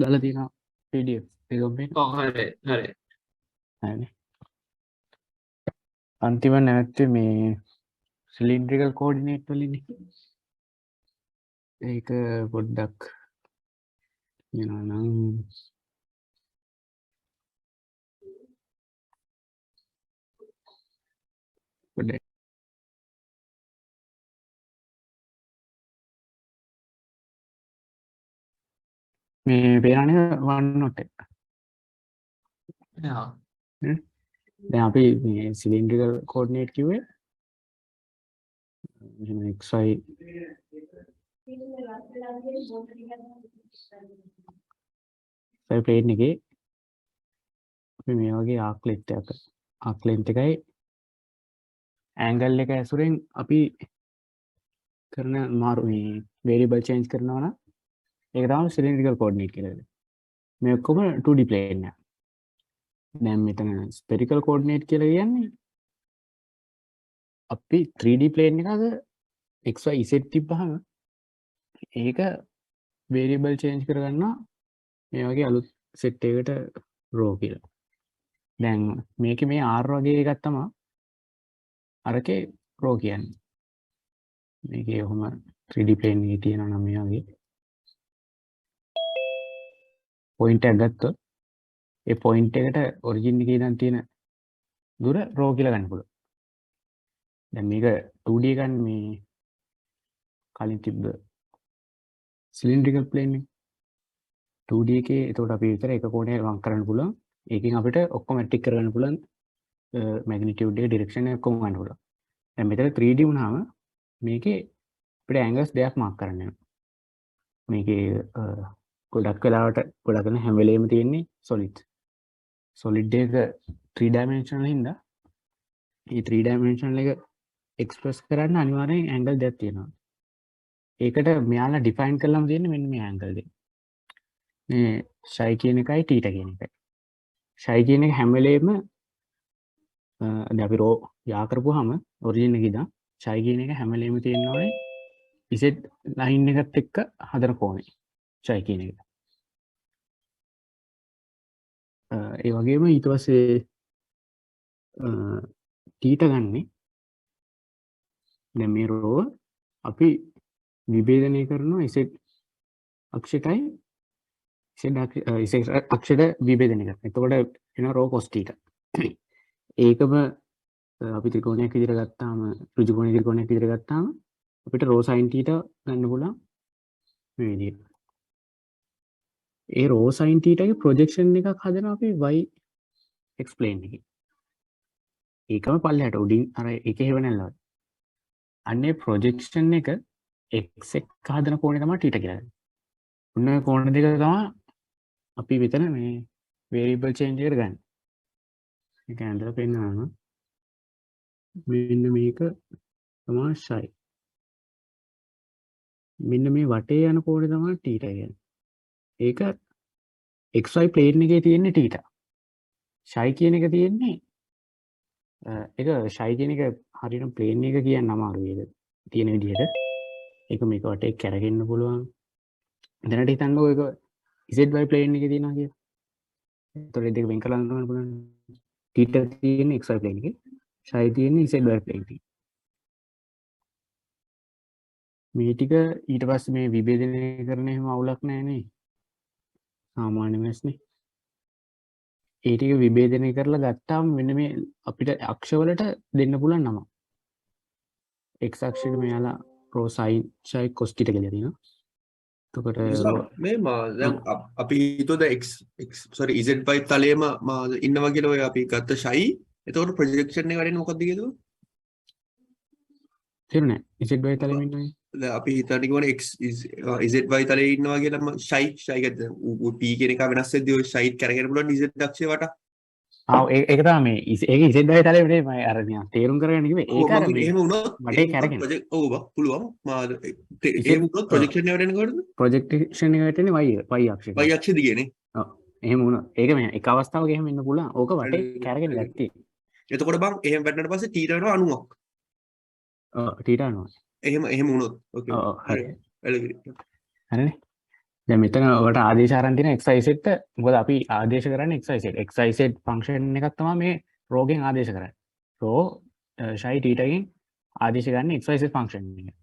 දාලා තියෙනවා PDF එක ඔබේ. හරි හරි. හරිනේ. අන්තිම නැවැත්තුවේ මේ සිලින්ඩ්‍රිකල් කෝඩිනේට් වලින්නේ. ඒක පොඩ්ඩක් වෙනවා නම් පොඩ්ඩක් මේ පේනනේ OneNote එක. යා. දැන් අපි මේ සිලින්ඩ්‍රිකල් කෝඩිනේට් කිව්වේ මෙහෙම xy ප්ලේන් එකේ අපි මේ වගේ ආක් ලෙන්ත් එකයි ඇන්ගල් එක ඇසුරෙන් අපි කරන මාරු මේ වේරියබල් චේන්ජ් කරනවා නම් ඒක තමයි සිලින්ඩ්‍රිකල් කෝඩිනේට් කියලා කියන්නේ. මේ ඔක්කොම 2D ප්ලේන් එක. දැන් මෙතන ස්පෙරිකල් කෝඩිනේට් කියලා කියන්නේ අපි 3D ප්ලේන් එකක xy z තිබ්බහම ඒක වේරියබල් චේන්ජ් කරගන්නවා මේ වගේ අලුත් සෙට් එකකට රෝ කියලා. දැන් මේකේ මේ r වගේ එකක් තමයි අරකේ රෝ කියන්නේ. මේකේ ඔහොම 3D ප්ලේන් එකේ තියෙනවා නම් මේ වගේ පොයින්ට් එකක් ගත්තොත් ඒ පොයින්ට් එකට ඔරිජින් එකේ ඉඳන් තියෙන දුර රෝ කියලා ගන්න පුළුවන්. දැන් මේක 2D එකක් මේ කලින් තිබ්බ සිලින්ඩ්‍රිකල් ප්ලේන් එක 2D එකේ එතකොට අපි විතර එක කෝණයක් වම් කරන්න පුළුවන්. ඒකෙන් අපිට ඔක්කොම මැට්‍රික් කරගන්න පුළුවන් මැග්නිටියුඩ් එක ඩිරෙක්ෂන් එක ඔක්කොම ගන්න පුළුවන්. දැන් මෙතන 3D වුණාම මේකේ අපිට ඇන්ගල්ස් දෙකක් මාක් කරන්න වෙනවා. මේකේ ගොඩක් වෙලාවට ගොඩක් වෙන හැම වෙලේම තියෙන්නේ solid එක 3 dimensional හින්දා මේ 3 dimensional එක එක්ස්ප්‍රස් කරන්න අනිවාර්යෙන් ඇන්ගල් දෙකක් තියෙනවා. ඒකට මෙයාලා ඩිෆයින් කරලාම තියෙන්නේ මෙන්න මේ ඇන්ගල් දෙක. මේ psi කියන එකයි θ කියන එකයි. psi කියන එක හැම වෙලේම දැන් අපි රෝ යා කරපුවාම ඔරිජින් එකේ ඉඳන් psi කියන එක හැම වෙලේම තියෙනවා z line එකත් එක්ක හදන කෝණය. psi කියන එක. ඒ වගේම ඊට පස්සේ θ ගන්නේ දැන් මේ රෝ අපි විභේදනය කරනවා z අක්ෂයටයි z අක්ෂයට විභේදනය කරනවා. එතකොට එනවා රෝ cos θ. ඒකම අපි ත්‍රිකෝණයක් විදිහට ගත්තාම ඍජු කෝණ ත්‍රිකෝණයක් විදිහට ගත්තාම අපිට රෝ sin θ ගන්න පුළුවන් මේ විදිහට. ඒ රෝ sin θ ගේ ප්‍රොජෙක්ෂන් එකක් හදනවා අපි y x plane එකේ. ඒකම පල්ලෙහාට උඩින් අර එකේ හේව නැල්ලවල. අන්නේ ප්‍රොජෙක්ෂන් එක x එක හදන කෝණය තමයි θ කියලා ගන්නේ. ඔන්න ඔය කෝණ දෙක තමයි අපි මෙතන මේ වේරියබල් චේන්ජ් එකට ගන්න. ඒක ඇඳලා පෙන්නනවා. මෙන්න මේක තමයි psi. මෙන්න මේ වටේ යන කෝණය තමයි θ කියන්නේ. ඒක xy plane එකේ තියෙන්නේ θ. psi කියන එක තියෙන්නේ ඒක psi කියන එක හරියටම plane එක කියන්න අමාරුයි ඒක තියෙන විදිහට. ඒක මේක වටේ කැරගෙන්න පුළුවන්. දැනට හිතන්නකෝ ඒක ZY plane එකේ තියෙනවා කියලා. ඒතකොට මේ දෙක වෙන් කරලා ගන්න පුළුවන්. θ තියෙන්නේ xy plane එකේ. psi තියෙන්නේ ZY plane එකේ. මේ ටික ඊට පස්සේ මේ විභේදනය කරන හැම අවුලක් නැහැ නේ. සාමාන්‍ය වෙනස්නේ. ඒ ටික විභේදනය කරලා ගත්තාම මෙන්න මේ අපිට අක්ෂවලට දෙන්න පුළුවන් නම. x අක්ෂයට මෙයාලා rho sin psi cos θ කියලා තියෙනවා. එතකොට මේ දැන් අපි හිතුවද sorry ZY තලයේම ඉන්නවා කියලා ඔය අපි ගත්ත psi. එතකොට ප්‍රොජෙක්ෂන් එක වැඩෙන්නේ මොකක්ද කියලා? තේරුණා? ZY තලෙම ඉන්නවනේ. දැන් අපි හිතන්නේ කොහොමද ZY තලයේ ඉන්නවා කියලා psi ගත්ත p කියන එක වෙනස් වෙද්දී ඔය psi කරගෙන පුළුවන් z අක්ෂය වට. ඒක තමයි මේ ඒක ZY තලෙම නේ මම අර නිකන් තේරුම් කරගන්න කිව්වේ. ඒක අර මේ එහෙම වුණොත් වටේ කරගෙන. ඔව් පුළුවන්. එහෙම වුණොත් ප්‍රොජෙක්ෂන් එක වැඩෙන්නේ කොහොමද? ප්‍රොජෙක්ෂන් එක වැටෙන්නේ y අක්ෂයට. y අක්ෂය දිගේනේ. ඔව්. එහෙම වුණා. ඒක මේ එක අවස්ථාවක එහෙම ඉන්න පුළුවන්. ඕක වටේ කැරගෙන ගත්තී. එතකොට බං එහෙම වැටෙනාට පස්සේ θ වෙනවා 90ක්. ඔව් θ 90. එහෙම වුණොත්. ඕකේ. ඔව් හරි. වැලගිරි. හරිනේ. දැන් මෙතන ඔයාලට ආදේශ අරන් තියෙන xyz ට මොකද අපි ආදේශ කරන්නේ xyz ෆන්ක්ෂන් එකක් තමයි මේ රෝ ගෙන් ආදේශ කරන්නේ. රෝ ෂයි තීටා ගෙන් ආදේශ ගන්න xyz ෆන්ක්ෂන් එක.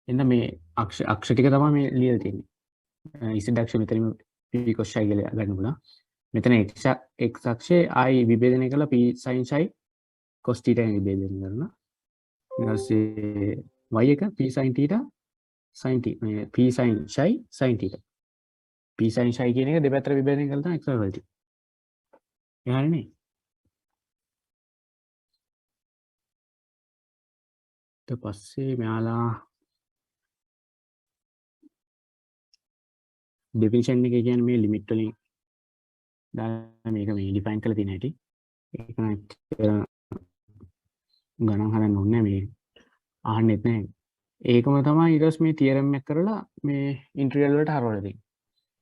එන්න මේ අක්ෂ ටික තමයි මේ ලියලා තියෙන්නේ. z අක්ෂය මෙතනින් p cos ෂයි කියලා ගන්න පුළුවන්. මෙතන x අක්ෂයේ i විභේදනය කරලා p sin shy cos theta ගෙන් විභේදනය කරනවා. ඊට පස්සේ y එක p sin theta sin t මේ p sin shy sin theta p sin shy කියන එක දෙපැත්තට විභජනය කරලා තමයි xy වලට. ඒ හරිනේ. ඊට පස්සේ මෙයාලා ඩෙෆිනිෂන් එකේ කියන්නේ මේ ලිමිට් වලින් දාලා මේක මේ ඩිෆයින් කරලා තියෙන හැටි. ඒක නම් ගණන් හදන්න ඕනේ මේ අහන්නෙත් නැහැ. ඒකම තමයි ඊට පස්සේ මේ තියරම් එක කරලා මේ ඉන්ටිග්‍රල් වලට හරවලා දෙන්නේ.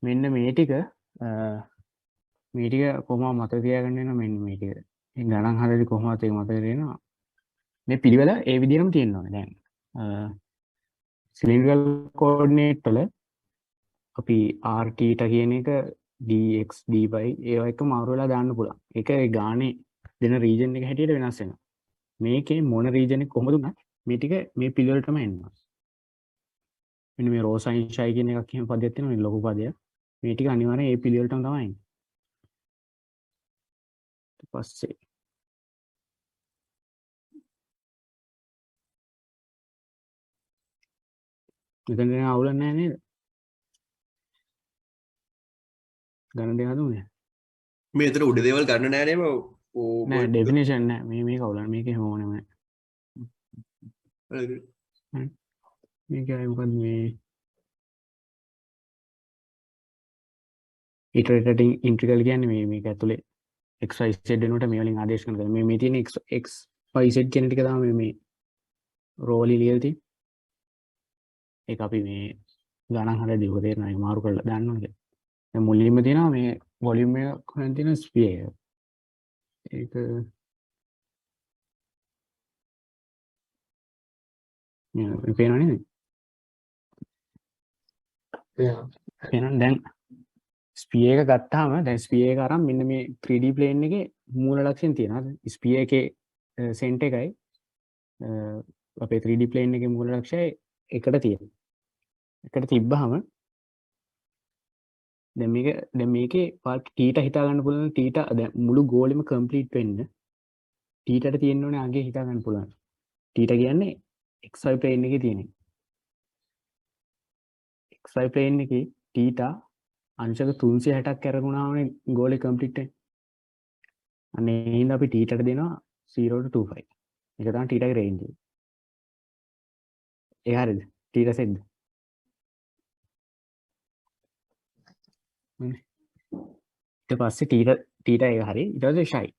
මෙන්න මේ ටික කොහොම මතක තියාගන්න වෙනවා මෙන්න මේ ටික. මේ ගණන් හදද්දි කොහොමද ඒක මතක තියෙනවා. මේ පිළිවෙල ඒ විදිහටම තියෙන්න ඕනේ. දැන් සිලින්ඩ්‍රිකල් කෝඩිනේට් වල අපි r θ කියන එක dx dy ඒවා එක මාරු වෙලා දාන්න පුළුවන්. ඒක ඒ ගානේ දෙන රීජන් එක හැටියට වෙනස් වෙනවා. මේකේ මොන රීජන් එක කොහොමද උනත් මේ ටික මේ පිළිවෙලටම එනවා. මෙන්න මේ රෝ සයින් ෂයි කියන එකක් එහෙම පදයක් තියෙනවා මේ ලොකු පදයක්. මේ ටික අනිවාර්යෙන් ඒ පිළිවෙලටම තමයි එන්නේ. ඊට පස්සේ මෙතන දැන් අවුලක් නැහැ නේද? ගණන් දෙක හදුනේ. මේ එතන උඩ දේවල් ගන්න නෑ නේම නෑ ඩෙෆිනිෂන් නෑ මේක අවුලක් මේකේ ඕනෙම නෑ. මේකයි මොකද මේ ඉටරේටිව් ඉන්ටිග්‍රල් කියන්නේ මේක ඇතුලේ xy z වෙනුවට මේ වලින් ආදේශ කරනවා. මේ තියෙන x y z කියන ටික තමයි මේ රෝ වලින් ලියලා තියෙන්නේ. ඒක අපි මේ ගණන් හදද්දී ඔක තේරෙනවා ඒක මාරු කරලා දාන්න ඕනේ. දැන් මුලින්ම තියෙනවා මේ වොලියුම් එක කොහෙන්ද තියෙන ස්පියර් එක. ඒක මේ පේනව නේද? එහෙනම් දැන් ස්පියර් එක ගත්තාම දැන් ස්පියර් එක අරන් මෙන්න මේ 3D plane එකේ මූල ලක්ෂණ තියෙනවා. ස්පියර් එකේ සෙන්ටර් එකයි අපේ 3D plane එකේ මූල ලක්ෂණය එකට තියෙනවා. එකට තිබ්බහම දැන් මේකේ පාර්ට් θ හිතා ගන්න පුළුවන්. θ දැන් මුළු ගෝලෙම කම්ප්ලීට් වෙන්න θට තියෙන්න ඕනේ අගේ හිතා ගන්න පුළුවන්. θ කියන්නේ xy plane එකේ තියෙන. xy plane එකේ θ අංශක 360ක් කරගුණාමනේ ගෝලේ කම්ප්ලීට් වෙන්නේ. අන්න ඒ හින්දා අපි θට දෙනවා 0 to 25. ඒක තමයි θ ගේ රේන්ජ් එක. ඒ හරියද? θ සෙද්ද? ඊට පස්සේ θ එක හරිය. ඊට පස්සේ ෂයි.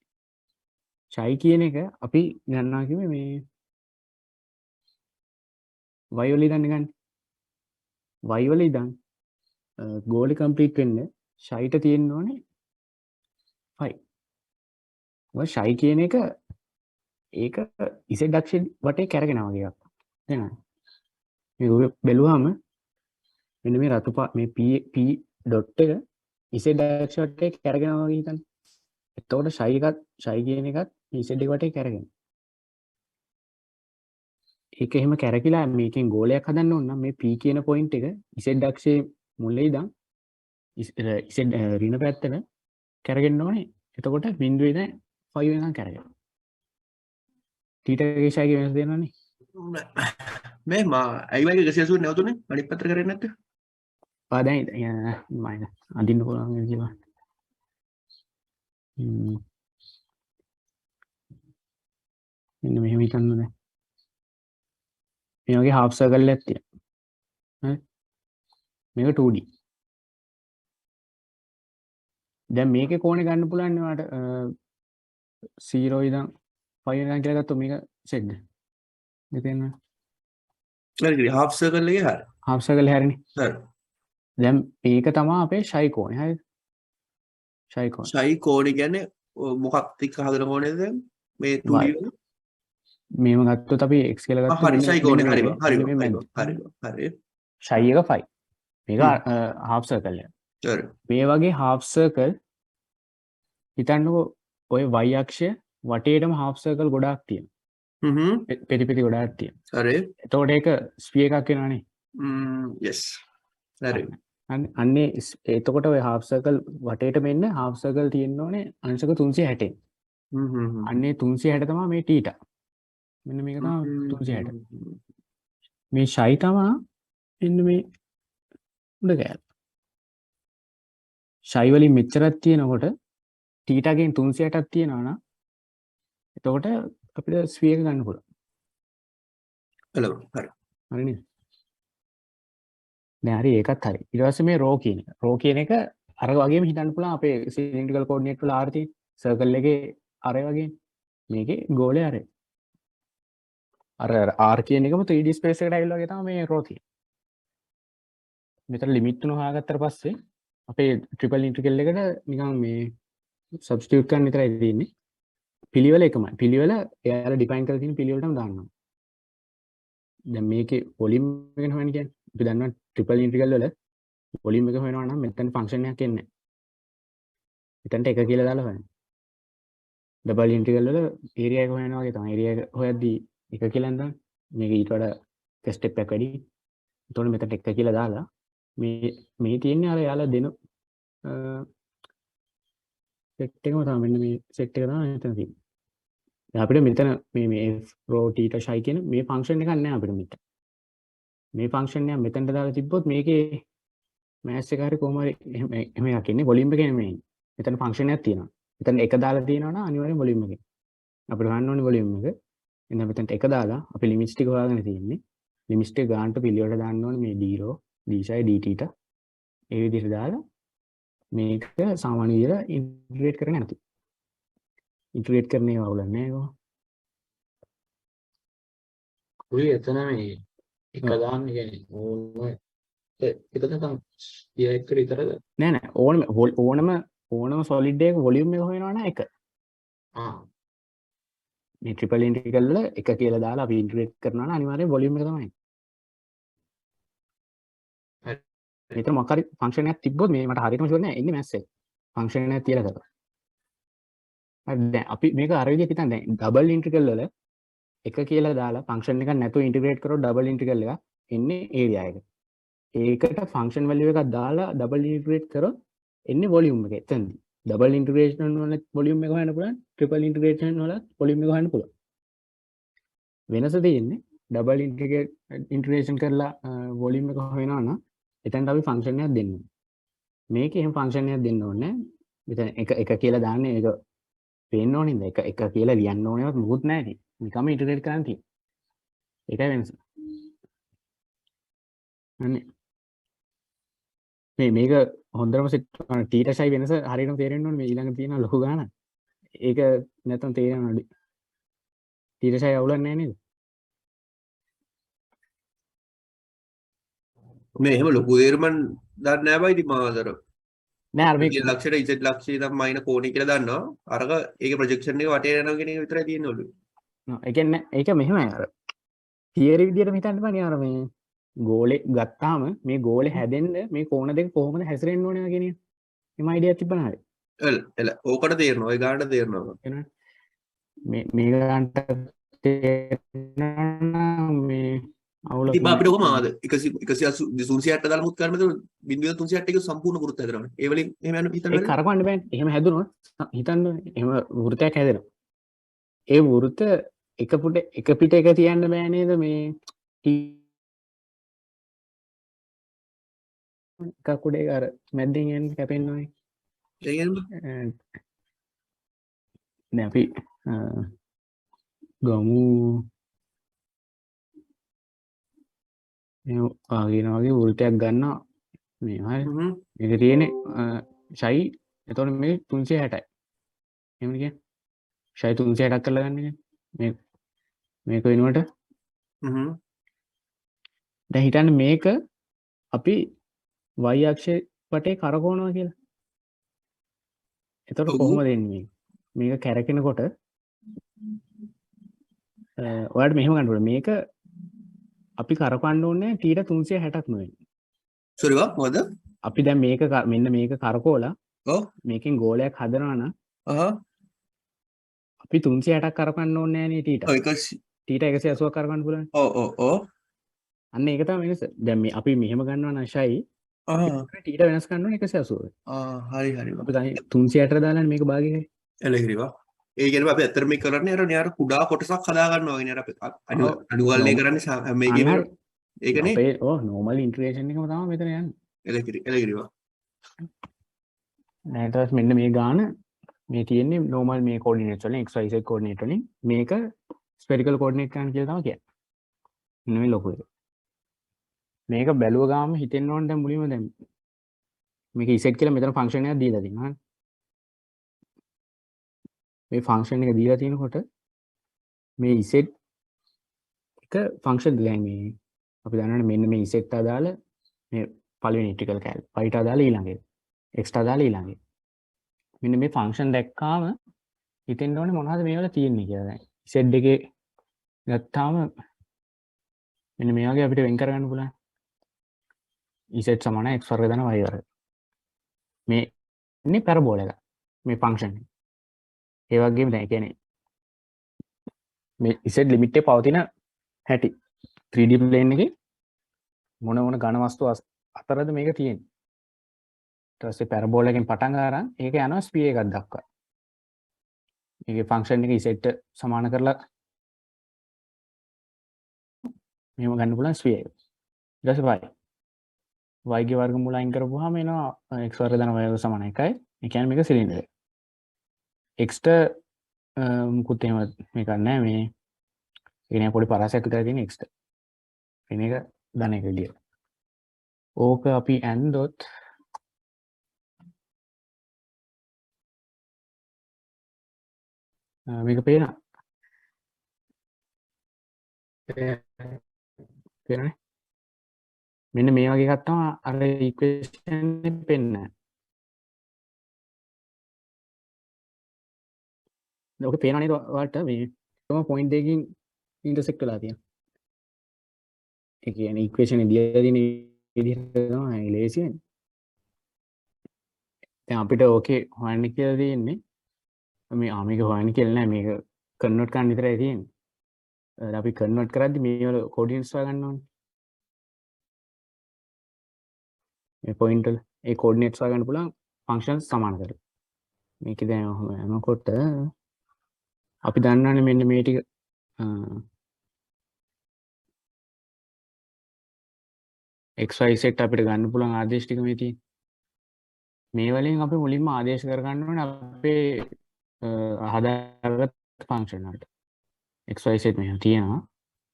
ෂයි කියන එක අපි ගන්නවා කිව්වේ මේ y වල ඉඳන් ගන්න. y වල ඉඳන් ගෝලි කම්ප්ලීට් වෙන්න ෂයිට තියෙන්න ඕනේ 5. ඔය ෂයි කියන එක ඒක z අක්ෂය වටේ කැරගෙනවා වගේ එකක්. තේරෙනවද? මේ බැලුවාම මෙන්න මේ රතු මේ p ඩොට් එක z අක්ෂය වටේ කැරගෙනවා වගේ හිතන්න. එතකොට ෂයි කියන එකත් z එක වටේ කැරගෙනවා. ඒක එහෙම කැරකිලා මේකෙන් ගෝලයක් හදන්න ඕන නම් මේ p කියන පොයින්ට් එක z අක්ෂයේ මුලේ ඉඳන් z ඍණ පැත්තට කැරගෙන්න ඕනේ. එතකොට බිඳුවේ ඉඳන් 5 වෙනකන් කැරගෙනවා. θ ගේ ෂයි ගේ වෙනස දෙනවනේ. මේ මා ඇයි වගේ 180 නැවතුනේ අනිත් පැත්තට කරේ නැත්තේ? දැන් මම අඳින්න පුළුවන් කියලා. මෙන්න මෙහෙම හිතන්න දැන්. මේ වගේ half circle එකක් තියෙනවා. හරි. මේක 2D. දැන් මේකේ කෝණේ ගන්න පුළුවන් නේ ඔයාලට 0 ඉඳන් 5 වෙනකන් කියලා ගත්තොත් මේක සෙට්ද? මෙතන හරි half circle එකේ හරි. half circle හැරෙන්නේ. හරි. දැන් මේක තමයි අපේ ෂයි කෝණය. හරිද? ෂයි කෝණය. ෂයි කෝණය කියන්නේ මොකක් එක්ක හදන කෝණයද දැන්? මේ 2D වල මේව ගත්තොත් අපි x කියලා ගත්තොත් හරි ෂයි කෝණය හරි හරි හරි. ෂයි එක 5. මේක half circle එක. හරි. මේ වගේ half circle හිතන්නකෝ ඔය y අක්ෂය වටේටම half circle ගොඩාක් තියෙනවා. පෙරි ගොඩාක් තියෙනවා. හරි. එතකොට ඒක ස්පියර් එකක් වෙනවනේ. yes. හරි. අන්නේ එතකොට ඔය half circle වටේටම එන්න half circle තියෙන්න ඕනේ අංශක 360. අන්නේ 360 තමයි මේ θ. මෙන්න මේක තමයි 360. මේ ෂයි තමයි එන්න මේ උඩ කෑල්ල. ෂයි වලින් මෙච්චරක් තියෙනකොට θ ගෙන් 360ක් තියෙනවා නම් එතකොට අපිට ස්පියර් එක ගන්න පුළුවන්. හරි. හරි නේද? දැන් හරි ඒකත් හරි. ඊට පස්සේ මේ රෝ කියන එක. රෝ කියන එක අර වගේම හිතන්න පුළුවන් අපේ සිලින්ඩ්‍රිකල් කෝඩිනේට් වල R තියෙන සර්කල් එකේ අර වගේ. මේකේ ගෝලේ අර. අර R කියන එකම 3D ස්පේස් එකට ඇවිල්ලා වගේ තමයි මේ රෝ තියෙන්නේ. මෙතන ලිමිට් තුන හොයාගත්තට පස්සේ අපේ ට්‍රිපල් ඉන්ටිග්‍රල් එකට නිකන් මේ සබ්ස්ටිටියුට් කරන්න විතරයි තියෙන්නේ. පිළිවෙල එකමයි. පිළිවෙල එයාලා ඩිෆයින් කරලා තියෙන පිළිවෙලටම දානවා. දැන් මේකේ වොලියුම් එක හොයන්න කියන්නේ. අපි දන්නවා ට්‍රිපල් ඉන්ටිග්‍රල් වල වොලියුම් එක හොයනවා නම් මෙතන ෆන්ක්ෂන් එකක් එන්නේ නැහැ. මෙතනට 1 කියලා දාලා හොයන්න. ඩබල් ඉන්ටිග්‍රල් වල ඒරියා එක හොයනවා වගේ තමයි. ඒරියා එක හොයද්දී 1 කියලා දාන්න. මේක ඊට වඩා එක ස්ටෙප් එකක් වැඩි. එතකොට මෙතනට 1 කියලා දාලා මේ තියෙන්නේ අර යාලා දෙන සෙට් එකම තමයි. මෙන්න මේ සෙට් එක තමයි මෙතන තියෙන්නේ. දැන් අපිට මෙතන මේ රෝ θ ෂයි කියන මේ ෆන්ක්ෂන් එකක් නැහැ අපිට මෙතන. මේ ෆන්ක්ෂන් එක මෙතනට දාලා තිබ්බොත් මේකේ මෑත්ස් එක හරි කොහොම හරි එහෙම එකක් ඉන්නේ. වොලියුම් එක නෙමෙයි. මෙතන ෆන්ක්ෂන් එකක් තියෙනවා. මෙතන 1 දාලා තියෙනවා නම් අනිවාර්යෙන් වොලියුම් එක. අපිට ගන්න ඕනේ වොලියුම් එක. එහෙනම් මෙතනට 1 දාලා අපි ලිමිට්ස් ටික හොයාගෙන තියෙන්නේ. ලිමිට්ස් ටික ගන්නට පිළිවෙලට දාන්න ඕනේ මේ d raw d shy d θ. ඒ විදිහට දාලා මේක සාමාන්‍ය විදිහට ඉන්ටිග්‍රේට් කරගෙන යනවා. ඉන්ටිග්‍රේට් කරන්නේ වවුලක් නෑ ඒක. උයි එතන මේ එක දාන්න කියන්නේ ඕන ඒක තමයි ස්පියර් එකට විතරද? නෑ නෑ ඕනම සොලිඩ් එකක වොලියුම් එක හොයනවා නම් 1. මේ ට්‍රිපල් ඉන්ටිග්‍රල් වල 1 කියලා දාලා අපි ඉන්ටිග්‍රේට් කරනවා නම් අනිවාර්යෙන් වොලියුම් එක තමයි. හරි. මෙතන මොකක් හරි ෆන්ක්ෂන් එකක් තිබ්බොත් මේ මට හරියටම ෂුවර් නෑ එන්නේ මැස් එක. ෆන්ක්ෂන් එකක් තියලා කරලා. හරි දැන් අපි මේක අර විදිහට හිතන්න දැන් ඩබල් ඉන්ටිග්‍රල් වල 1 කියලා දාලා ෆන්ක්ෂන් එකක් නැතුව ඉන්ටිග්‍රේට් කරොත් ඩබල් ඉන්ටිග්‍රල් එක එන්නේ ඒරියා එක. ඒකට ෆන්ක්ෂන් වැලියු එකක් දාලා ඩබල් ඉන්ටිග්‍රේට් කරොත් එන්නේ වොලියුම් එක. එතනදී ඩබල් ඉන්ටිග්‍රේෂන් වල වොලියුම් එක හොයන්න පුළුවන්. ට්‍රිපල් ඉන්ටිග්‍රේෂන් වල වොලියුම් එක හොයන්න පුළුවන්. වෙනස තියෙන්නේ ඩබල් ඉන්ටිග්‍රේෂන් කරලා වොලියුම් එක හොයනවා නම් එතනට අපි ෆන්ක්ෂන් එකක් දෙන්න ඕනේ. මේකේ එහෙම ෆන්ක්ෂන් එකක් දෙන්න ඕනේ නැහැ. මෙතන 1 කියලා දාන්නේ ඒක පේන්න ඕනේ නේද? 1 කියලා ලියන්න ඕනේවත් මොකුත් නැහැ ඉතින්. නිකම්ම ඉන්ටිග්‍රේට් කරන්න තියෙන්නේ. ඒකයි වෙනස. අනේ මේක හොඳටම සෙට් කරන θීටා ෂයි වෙනස හරියටම තේරෙන්න ඕනේ මේ ඊළඟ තියෙන ලොකු ගාන. ඒක නැත්තම් තේරෙන්නේ නැහැ. θීටා ෂයි අවුලක් නැහැ නේද? මේ එහෙම ලොකු තේරුමක් දන්නේ නැහැ බයි ඉතින් මාතර. නෑ අර මේ මේ ලක්ෂයට z ලක්ෂය තමයි මයින කෝණය කියලා දන්නවා. අරක ඒකේ ප්‍රොජෙක්ෂන් එක වටේ යනවා කියන එක විතරයි තියෙන්නේ ඔළුවේ. ඒ කියන්නේ ඒක මෙහෙමයි අර තියරි විදියට හිතන්න බෑ අර මේ ගෝලේ ගත්තාම මේ ගෝලේ හැදෙන්න මේ කෝණ දෙක කොහොමද හැසිරෙන්න ඕනේ කියන එක. එම අයිඩියක් තිබ්බනම් හරි. එල ඕකට තේරෙනවා. ඔය ගානට තේරෙනවා. මේ ගානට තේරෙනවා මේ අවුල ඉතින් අපිට කොහම ආද 180 දාලා මුත් කරන්නේ 0.360 එක සම්පූර්ණ වෘත්ත හැදෙනවා. ඒ වලින් එහෙම යන හිතන්න ඒක කරකවන්න බෑනේ. එහෙම හැදුනොත් හිතන්න එහෙම වෘතයක් හැදෙනවා. ඒ වෘත එක පිට එක තියන්න බෑ නේද මේ එකක් උඩ අර මැද්දෙන් යන්නේ කැපෙන්නේ. ඒ කියන්නේ දැන් අපි ගමු මේ වගේ වෘතයක් ගන්නවා මේ හරි. මේක තියෙන්නේ ෂයි එතකොට මේ 360යි. එහෙමද කියන්නේ? ෂයි 360ක් කරලා ගන්න එක. මේක වෙනුවට දැන් හිතන්න මේක අපි y අක්ෂය වටේ කරකවනවා කියලා. එතකොට කොහොමද එන්නේ? මේක කැරකෙනකොට ඔයාලට මෙහෙම ගන්න ඕනේ. මේක අපි කරකවන්න ඕනේ θ 360ක් නෙවෙයි. සෝරි වා මොකද? අපි දැන් මේක මෙන්න මේක කරකෝලා ඔව්. මේකෙන් ගෝලයක් හදනවා නම් අහහ. අපි 360ක් කරකවන්න ඕනේ නැහැ නේ ටීටා. ඔව් ටීටා 180ක් කරකවන්න පුළුවන්. ඔව්. අන්න ඒක තමයි වෙනස. දැන් මේ අපි මෙහෙම ගන්නවා නම් ෂයි ටීටා වෙනස් කරන්න ඕනේ 180. හරි අපි දැන් 360ට දාලානේ මේක භාගයයි. එලහිරිවා. ඒ කියන්නේ අපි ඇත්තට මේ කරන්නේ අර කුඩා කොටසක් හදා ගන්නවා වගේ නේ අපි අඩු ගාල්නේ කරන්නේ හැම එකේම ඒකනේ. අපේ නෝමල් ඉන්ටිග්‍රේෂන් එකම තමයි මෙතන යන්නේ. එලහිරිවා. ඊට පස්සේ මෙන්න මේ ගාන මේ තියෙන්නේ නෝමල් මේ කෝඩිනේට්ස් වලින් x y z කෝඩිනේට් වලින් මේක ස්ෆෙරිකල් කෝඩිනේට් ගන්න කියලා තමයි කියන්නේ. මෙන්න මේ ලොකු එක. මේක බැලුව ගාම හිතෙන්න ඕන දැන් මුලින්ම දැන් මේක z කියලා මෙතන ෆන්ක්ෂන් එකක් දීලා තියෙනවා. මේ ෆන්ක්ෂන් එක දීලා තියෙනකොට මේ z එක ෆන්ක්ෂන් දැන් මේ අපි දන්නවනේ මෙන්න මේ z අදාළ මේ පළවෙනි ඉන්ටිග්‍රල් කැල් y ට අදාළ ඊළඟ එක x ට අදාළ ඊළඟ එක. මෙන්න මේ ෆන්ක්ෂන් දැක්කාම හිතෙන්න ඕනේ මොනවද මේවල තියෙන්නේ කියලා. දැන් z එකේ ගත්තාම මෙන්න මේ වගේ අපිට වෙන් කරගන්න පුළුවන්. z සමාන x වර්ග දන y වර්ග. මේ ඉන්නේ පැරබෝල එක. මේ ෆන්ක්ෂන් එක. ඒ වගේම දැන් කියන්නේ මේ z ලිමිට් එක පවතින හැටි 3D plane එකේ මොන ඝන වස්තු අතරද මේක තියෙන්නේ. ඊට පස්සේ පැරබෝල එකෙන් පටන් ගන්න ඒක යනවා ස්පීර් එකක් දක්වා. මේකේ ෆන්ක්ෂන් එක z සමාන කරලා මෙහෙම ගන්න පුළුවන් ස්පීර් එක. ඊට පස්සේ y ගේ වර්ගමූල අයින් කරපුවාම එනවා x වර්ග ධන y වර්ග සමාන 1යි. ඒ කියන්නේ මේක සිලින්ඩර් එක. x ට මුකුත් එහෙම මේක නැහැ මේ ඉන්නේ පොඩි පරාසයක් විතර තියෙන x ට. එන එක ධන එක විදියට. ඕක අපි ඇන්දොත් මේක පේනවා. පේනනේ. මෙන්න මේ වගේ එකක් තමයි අර ඉක්වේෂන් එක පෙන්නන්නේ. ඔක පේනවා නේද ඔයාලට මේ කොහොම පොයින්ට් දෙකකින් ඉන්ටර්සෙක්ට් වෙලා තියෙනවා. ඒ කියන්නේ ඉක්වේෂන් එක දීලා තියෙන විදිහට තමයි ලේසි වෙන්නේ. දැන් අපිට ඕකේ හොයන්න කියලා තියෙන්නේ මේක හොයන්න කියලා නෑ මේක කන්වර්ට් කරන්න විතරයි තියෙන්නේ. අපි කන්වර්ට් කරද්දි මේ වල කෝඩිනේට්ස් හොයාගන්න ඕනේ. මේ පොයින්ට් වල ඒ කෝඩිනේට්ස් හොයාගන්න පුළුවන් ෆන්ක්ෂන්ස් සමාන කරලා. මේකේ දැන් යනකොට අපි දන්නවනේ මෙන්න මේ ටික xy set අපිට ගන්න පුළුවන් ආදේශ ටික මේ තියෙන්නේ. මේ වලින් අපි මුලින්ම ආදේශ කරගන්න ඕනේ අපේ හදාගත්ත ෆන්ක්ෂන් වලට. xy set මෙහෙම තියෙනවා.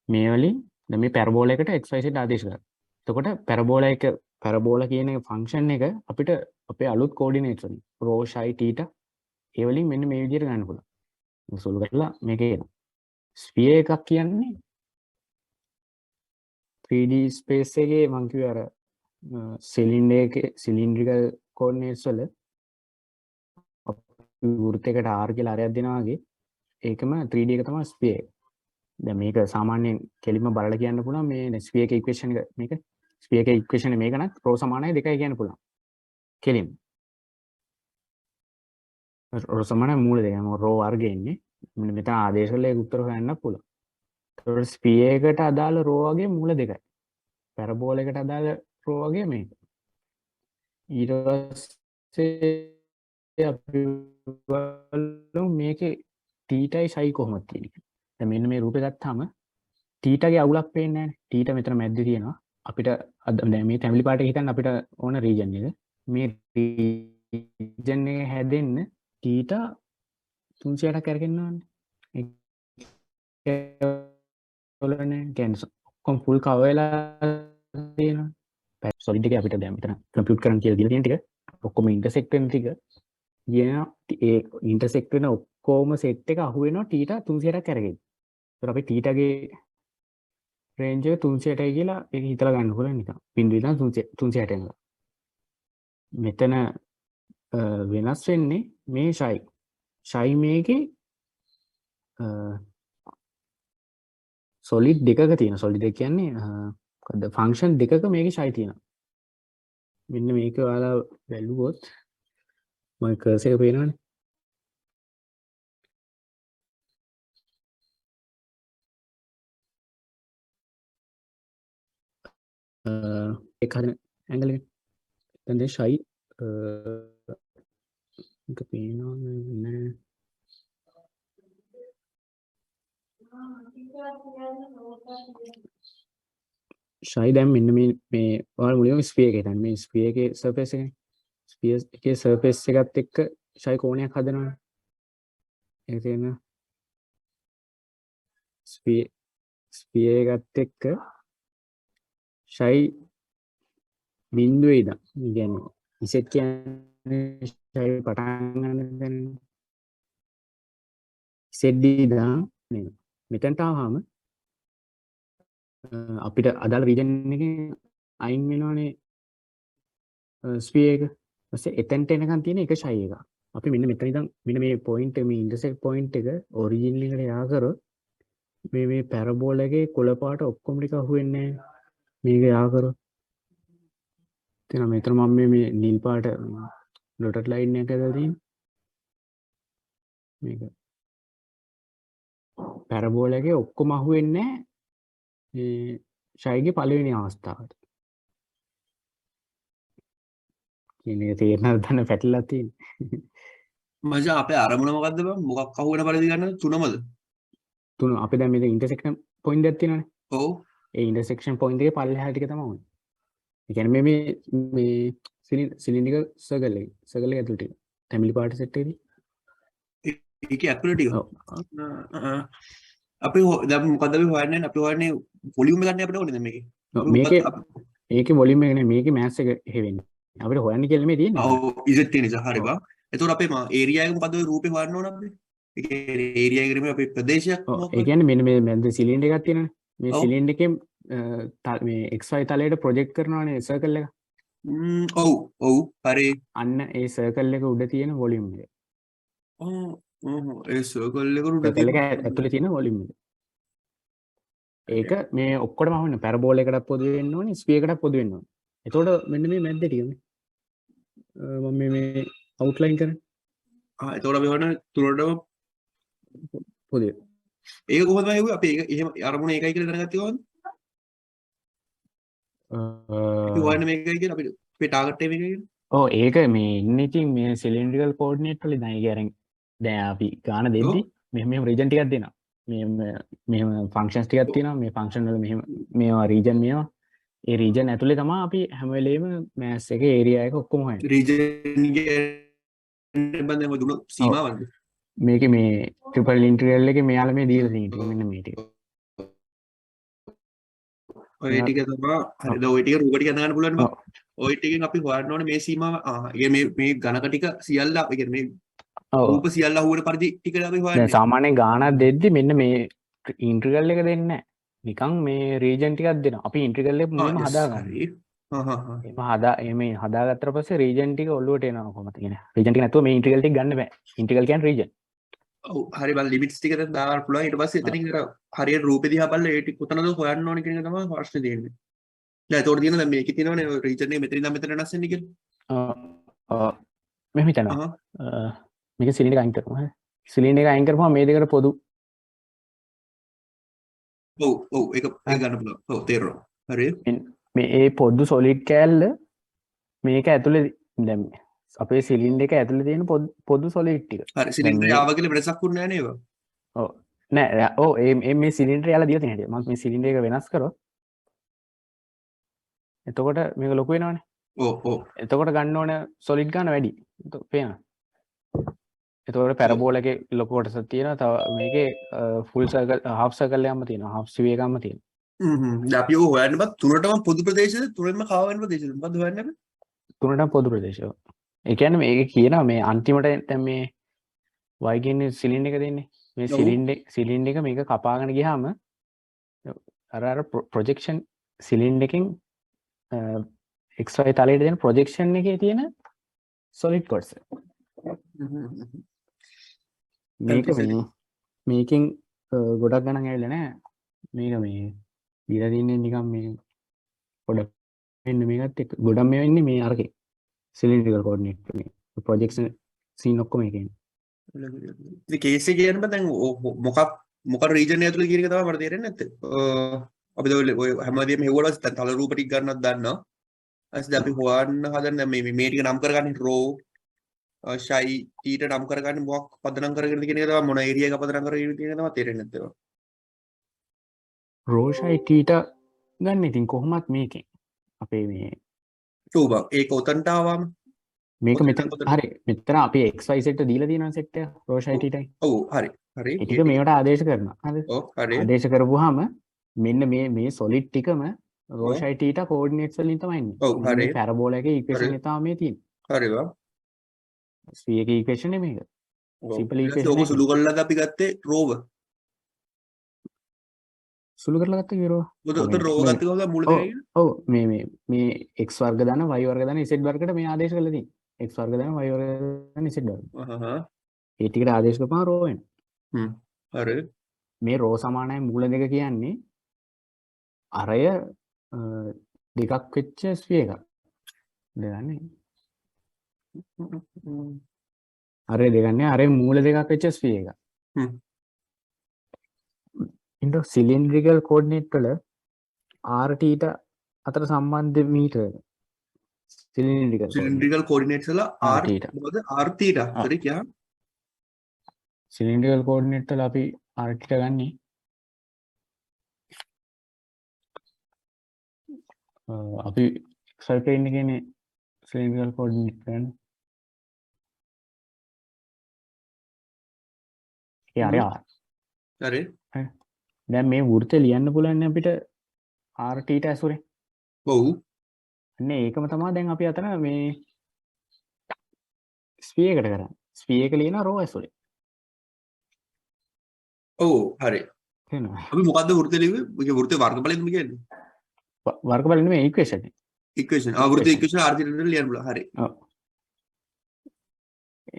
මේ වලින් දැන් මේ පැරබෝලා එකට xy set ආදේශ කරා. එතකොට පැරබෝලා කියන ෆන්ක්ෂන් එක අපිට අපේ අලුත් කෝඩිනේට්ස් වලින් rho psi theta ඒ වලින් මෙන්න මේ විදිහට ගන්න පුළුවන්. සෝල්ව් කරලා මේක එනවා. ස්ෆියර් එකක් කියන්නේ 3D ස්පේස් එකේ මම කිව්වේ අර සිලින්ඩර් එකේ සිලින්ඩ්‍රිකල් කෝඩිනේට්ස් වල වෘත්තයකට r කියලා අරයක් දෙනවා වගේ ඒකම 3D එක තමයි ස්ෆියර් එක. දැන් මේක සාමාන්‍යයෙන් කෙලින්ම බලලා කියන්න පුළුවන් මේ ස්ෆියර් එකේ ඉක්වේෂන් එක මේක ස්ෆියර් එකේ ඉක්වේෂන් මේක නම් rho සමානයි 2යි කියන්න පුළුවන්. කෙලින්ම. rho සමානයි මූල දෙකම rho වර්ගය ඉන්නේ. මෙන්න මෙතන ආදේශ වල ඒක උත්තර හොයන්න පුළුවන්. ඒතකොට ස්ෆියර් එකට අදාළ rho වගේ මූල දෙකයි. පැරබෝල එකට අදාළ rho වගේ මේක. ඊට පස්සේ අපි බලමු මේකේ θයි psi කොහොමද තියෙන්නේ. දැන් මෙන්න මේ රූපේ ගත්තාම θගේ අවුලක් පේන්නේ නැහැ. θ මෙතන මැද්දේ තියෙනවා. අපිට දැන් මේ ෆැමිලි පාර්ට් එක හිතන්න අපිට ඕන රීජන් එක. මේ රීජන් එක හැදෙන්න θ 360ක් කරගෙන යනවානේ. ඒක වලනේ කියන්නේ කොම් ෆුල් කවර් වෙලා තියෙනවා. සොලිඩ් එකේ අපිට දැන් මෙතන කම්පියුට් කරන්න කියලා දීලා තියෙන ටික ඔක්කොම ඉන්ටර්සෙක්ට් වෙන ටික කියන ඒ ඉන්ටර්සෙක්ට් වෙන ඔක්කොම සෙට් එක අහු වෙනවා θ 360ක් කරගෙන. ඒතර අපි θ ගේ රේන්ජ් එක 360යි කියලා ඒක හිතලා ගන්න පුළුවන් නිකන්. බිඳුව ඉඳන් 360 යනවා. මෙතන වෙනස් වෙන්නේ මේ psi. psi මේකේ සොලිඩ් දෙකක තියෙන. සොලිඩ් එක කියන්නේ මොකද්ද ෆන්ක්ෂන් දෙකක මේකේ psi තියෙනවා. මෙන්න මේක ඔයාලා බැලුවොත් මම කර්සර් එක පේනවනේ. ඒක හරින ඇන්ගල් එක. දැන් දැන් ෂයි මේක පේනවා නෑ. ෂයි දැන් මෙන්න මේ ඔයාලා මුලින්ම ස්ෆියර් එක හිතන්න. මේ ස්ෆියර් එකේ සර්ෆේස් එකනේ. ස්ෆියර් එකේ සර්ෆේස් එකත් එක්ක ෂයි කෝණයක් හදනවනේ. ඒක තේරෙනවද? ස්ෆියර් එකත් එක්ක ෂයි බිඳුවේ ඉඳන්. ඒ කියන්නේ ඉසෙට් කියන්නේ ෂයි පටන් ගන්න තැන. ඉසෙට් දී ඉඳන් නේද? මෙතනට ආවම අපිට අදාළ රීජන් එකේ අයින් වෙනවනේ ස්ෆියර් එක. ඊපස්සේ එතෙන්ට එනකන් තියෙන එක ෂයි එක. අපි මෙන්න මෙතන ඉඳන් මෙන්න මේ පොයින්ට් මේ ඉන්ටර්සෙක්ට් පොයින්ට් එක ඔරිජින් එකට යා කරොත් මේ පැරබෝල එකේ කොළ පාට ඔක්කොම ටික අහුවෙන්නේ නැහැ. මේක යා කරොත් එතන මෙතන මම මේ නිල් පාට ඩොටඩ් ලයින් එක ඇදලා තියෙන්නේ. මේක පැරබෝල එකේ ඔක්කොම අහුවෙන්නේ නැහැ මේ ෂයිගේ පළවෙනි අවස්ථාවට. කියන්නේ තේරෙනවද දැන් පැටලලා තියෙන්නේ. මචං අපේ අරමුණ මොකද්ද බං? මොකක් අහුවෙන පරිදි ගන්නද? තුනමද? තුන අපි දැන් මේ ඉන්ටර්සෙක්ෂන් පොයින්ට් එකක් තියෙනවානේ. ඔව්. ඒ ඉන්ටර්සෙක්ෂන් පොයින්ට් එකේ පල්ලෙහා ටික තමයි ඕනේ. ඒ කියන්නේ මේ සිලින්ඩ්‍රිකල් සර්කල් එක ඇතුළට ටික. තැඹිලි පාට සෙට් එකේදී. ඒකේ ඇතුළේ ටික. ඔව්. අපි දැන් මොකද්ද අපි හොයන්නේ? අපි හොයන්නේ වොලියුම් එක ගන්න අපිට ඕනේ දැන් මේකේ. මේකේ වොලියුම් එක නෙමෙයි මේකේ මෑස් එක හේවෙන්නේ. අපිට හොයන්න කියලා මේ තියෙන්නේ. ඔව් ඉසෙට් තියෙන නිසා හරි බං. එතකොට අපේ ඒරියා එක මොකද්ද ඔය රූපේ හොයන්න ඕන අපි? ඒ ඒරියා එකේ මේ අපේ ප්‍රදේශයක් මොකක්ද? ඒ කියන්නේ මෙන්න මේ මැද සිලින්ඩර් එකක් තියෙනනේ. මේ සිලින්ඩර් එකේ මේ XY තලයට ප්‍රොජෙක්ට් කරනවානේ සර්කල් එක. ඔව් ඔව් හරි. අන්න ඒ සර්කල් එක උඩ තියෙන වොලියුම් එක. ඒ සර්කල් එක උඩ සර්කල් එක ඇතුලේ තියෙන වොලියුම් එක. ඒක මේ ඔක්කොටම අහුවෙන්න පැරබෝල එකටත් පොදු වෙන්න ඕනේ ස්ෆියර් එකටත් පොදු වෙන්න ඕනේ. එතකොට මෙන්න මේ මැද්ද ටික මම මේ අවුට්ලයින් කරන්නේ. එතකොට අපි හොයන තුනටම පොදු. ඒක කොහොමද හෙව්වේ? අපි ඒක එහෙම අරමුණ ඒකයි කියලා දැනගත්තේ කොහොමද? අපි හොයන්නේ මේකයි කියලා අපිට අපේ ටාගට් එක මේකයි කියලා. ඔව් ඒක මේ ඉන්නේ ඉතින් මේ සිලින්ඩ්‍රිකල් කෝඩිනේට් වල දැන් ඒක අරන් දැන් අපි ගාන දෙද්දි මෙහෙම රීජන් ටිකක් දෙනවා. මෙහෙම ෆන්ක්ෂන්ස් ටිකක් තියෙනවා. මේ ෆන්ක්ෂන් වල මෙහෙම මේවා රීජන් මේවා. ඒ රීජන් ඇතුලේ තමයි අපි හැම වෙලේම මෑස් එකේ ඒරියා එක ඔක්කොම හොයන්නේ. රීජන් එකේ බඳම දුන සීමාවක්ද? මේකේ මේ ට්‍රිපල් ඉන්ටිග්‍රල් එකේ මෙයාලා මේ දීලා තියෙන මෙන්න මේ ටික. ඔය ටික තමයි හරිද ඔය ටික රූප ටික ගන්න පුළුවන් බං. ඔය ටිකෙන් අපි හොයන්න ඕනේ මේ සීමාව. මේ ගණක ටික සියල්ල ඒ කියන්නේ මේ රූප සියල්ල අහුවෙන පරිදි ටික අපි හොයන්නේ. දැන් සාමාන්‍යයෙන් ගානක් දෙද්දි මෙන්න මේ ඉන්ටිග්‍රල් එක දෙන්නේ නැහැ. නිකන් මේ රීජන් ටිකක් දෙනවා. අපි ඉන්ටිග්‍රල් එක මුලින්ම හදාගන්නවා. මේ හදාගත්තට පස්සේ රීජන් ටික ඔලුවට එනවා කොහොමද කියන්නේ. රීජන් ටික නැතුව මේ ඉන්ටිග්‍රල් ටික ගන්න බෑ. ඉන්ටිග්‍රල් කියන්නේ රීජන්. ඔව් හරි බං ලිමිට්ස් ටික දැන් දාගන්න පුළුවන්. ඊට පස්සේ එතනින් අර හරියට රූපේ දිහා බලලා ඒ ටික කොතනද හොයන්න ඕනේ කියන එක තමයි ප්‍රශ්නේ තියෙන්නේ. දැන් ඒතකොට තියෙන දැන් මේකේ තියෙනවනේ ඔය රීජන් එක මෙතන ඉඳන් මෙතන වෙනස් වෙන්නේ කියලා. මෙහෙම හිතනවා. මේක සිලින්ඩර් එක අයින් කරමු. හරි. සිලින්ඩර් එක අයින් කරපුවම මේ දෙකට පොදු. ඔව් ඒක ගන්න පුළුවන්. ඔව් තේරෙනවා. හරි. මේ පොදු සොලිඩ් කෑල්ල මේක ඇතුලේ දැන් අපේ සිලින්ඩර් එක ඇතුලේ තියෙන පොදු සොලිඩ් ටික. හරි සිලින්ඩර් එක ආව කියලා වෙනසක් වුණේ නැහැ නේද? ඔව්. නෑ ඔව් මේ සිලින්ඩර් යාලා දීලා තියෙන හැටි. මම මේ සිලින්ඩර් එක වෙනස් කරොත් එතකොට මේක ලොකු වෙනවනේ. ඔව්. එතකොට ගන්න ඕන සොලිඩ් ගන්න වැඩි. පේනවා. එතකොට පැරබෝල එකේ ලොකු කොටසක් තියෙනවා. තව මේකේ ෆුල් සර්කල් හාෆ් සර්කල් එකක්ම තියෙනවා. හාෆ් ස්ෆියර් එකක්ම තියෙනවා. දැන් අපි ඔය හොයන්න බත් තුනටම පොදු ප්‍රදේශද තුනෙන්ම කාව වෙන ප්‍රදේශද මොකද්ද හොයන්නේ අපි? තුනටම පොදු ප්‍රදේශය. ඒ කියන්නේ මේක කියනවා මේ අන්තිමට දැන් මේ y කියන්නේ සිලින්ඩර් එක දෙන්නේ. මේ සිලින්ඩර් එක මේක කපාගෙන ගියාම අර ප්‍රොජෙක්ෂන් සිලින්ඩර් එකෙන් XY තලයට දෙන ප්‍රොජෙක්ෂන් එකේ තියෙන සොලිඩ් කොටස. මේකෙන් ගොඩක් ගණන් ඇවිල්ලා නැහැ. මේක මේ දීලා තින්නේ නිකන් මේ පොඩ මෙන්න මේකත් එක්ක ගොඩක් මේ වෙන්නේ මේ අරකේ සිලින්ඩ්‍රිකල් කෝඩිනේට් මේ ප්‍රොජෙක්ෂන් සීන් ඔක්කොම එකේ ඉතින් කේස් එක කියන්න බෑ දැන් මොකක් රීජන් එක ඇතුළේ කියන එක තමයි මට තේරෙන්නේ නැත්තේ. අපි ඔය හැමදේම හෙව්වට දැන් තල රූප ටික ගන්නත් දන්නවා. ඊට අපි හොයන්න හදන මේ ටික නම් කරගන්නේ රෝ ෂයි ටීට නම් කරගන්නේ මොකක් පදනම් කරගෙනද කියන එක තමයි මොන ඒරියා එක පදනම් කරගෙන කියන එක තමයි තේරෙන්නේ නැත්තේ. රෝෂයි ටීට ගන්න ඉතින් කොහොමත් මේකෙන් අපේ මේ බං ඒක උතන්ට ආවම මේක මෙතන හරි මෙතන අපේ XY සෙට් දීලා තියෙනවා සෙට් එක රෝෂයි ටීටයි. ඔව් හරි හරි. ඒ ටික මේවට ආදේශ කරනවා. හරිද? ඔව් හරි. ආදේශ කරපුවාම මෙන්න මේ solid ටිකම රෝෂයි ටීට කෝඩිනේට්ස් වලින් තමයි එන්නේ. ඔව් හරි. මේ පැරබෝලා එකේ ඉක්වේෂන් එක තමයි මේ තියෙන්නේ. හරි බං. ස්ෆියර් එකේ ඉක්වේෂන් එක මේක. සිම්පල් ඉක්වේෂන් ඒක සුළු කරලා අපි ගත්තේ රෝව. සුළු කරලා ගත්ත කීරෝ. උතන රෝව ගත්තේ කොහොමද මුල දෙකේ? ඔව් මේ x වර්ග දාන y වර්ග දාන z වර්ගකට මේ ආදේශ කරලා තියෙන්නේ. x වර්ග දාන y වර්ග දාන z වර්ග. ඒ ටිකට ආදේශ කරපුවා රෝ වෙනවා. හරි. මේ රෝ සමානයි මූල දෙක කියන්නේ අරය දෙකක් වෙච්ච ස්ෆියර් එකක්. දෙන්නේ. අරය දෙකන්නේ අරය මූල දෙකක් වෙච්ච ස්ෆියර් එකක්. ඉන්ට සිලින්ඩ්‍රිකල් කෝඩිනේට් වල rt ට අතර සම්බන්ධ මීටර සිලින්ඩ්‍රිකල් කෝඩිනේට්ස් වල r මොකද r θ හරි කියා සිලින්ඩ්‍රිකල් කෝඩිනේට් වල අපි rt ට ගන්නේ අපි xy plane එකේනේ සිලින්ඩ්‍රිකල් කෝඩිනේට් ගන්න. ඒ අර හරි. දැන් මේ වෘත්තය ලියන්න පුළුවන් අපිට rt ට ඇසුරේ. ඔව්. අන්න ඒකම තමයි දැන් අපි අතන මේ ස්ෆියර් එකට කරන්නේ. ස්ෆියර් එක ලියන රෝ ඇසුරේ. ඔව් හරි. තේරෙනවද? අපි මොකද්ද වෘත්තය ලිව්වේ? මේක වෘත්තේ වර්ගඵලෙන්ද කියන්නේ? වර්ගඵල නෙමෙයි ඉක්වේෂන් එක. ඉක්වේෂන්. වෘත්තේ ඉක්වේෂන් r θ ට ලියන්න පුළුවන්. හරි. ඔව්.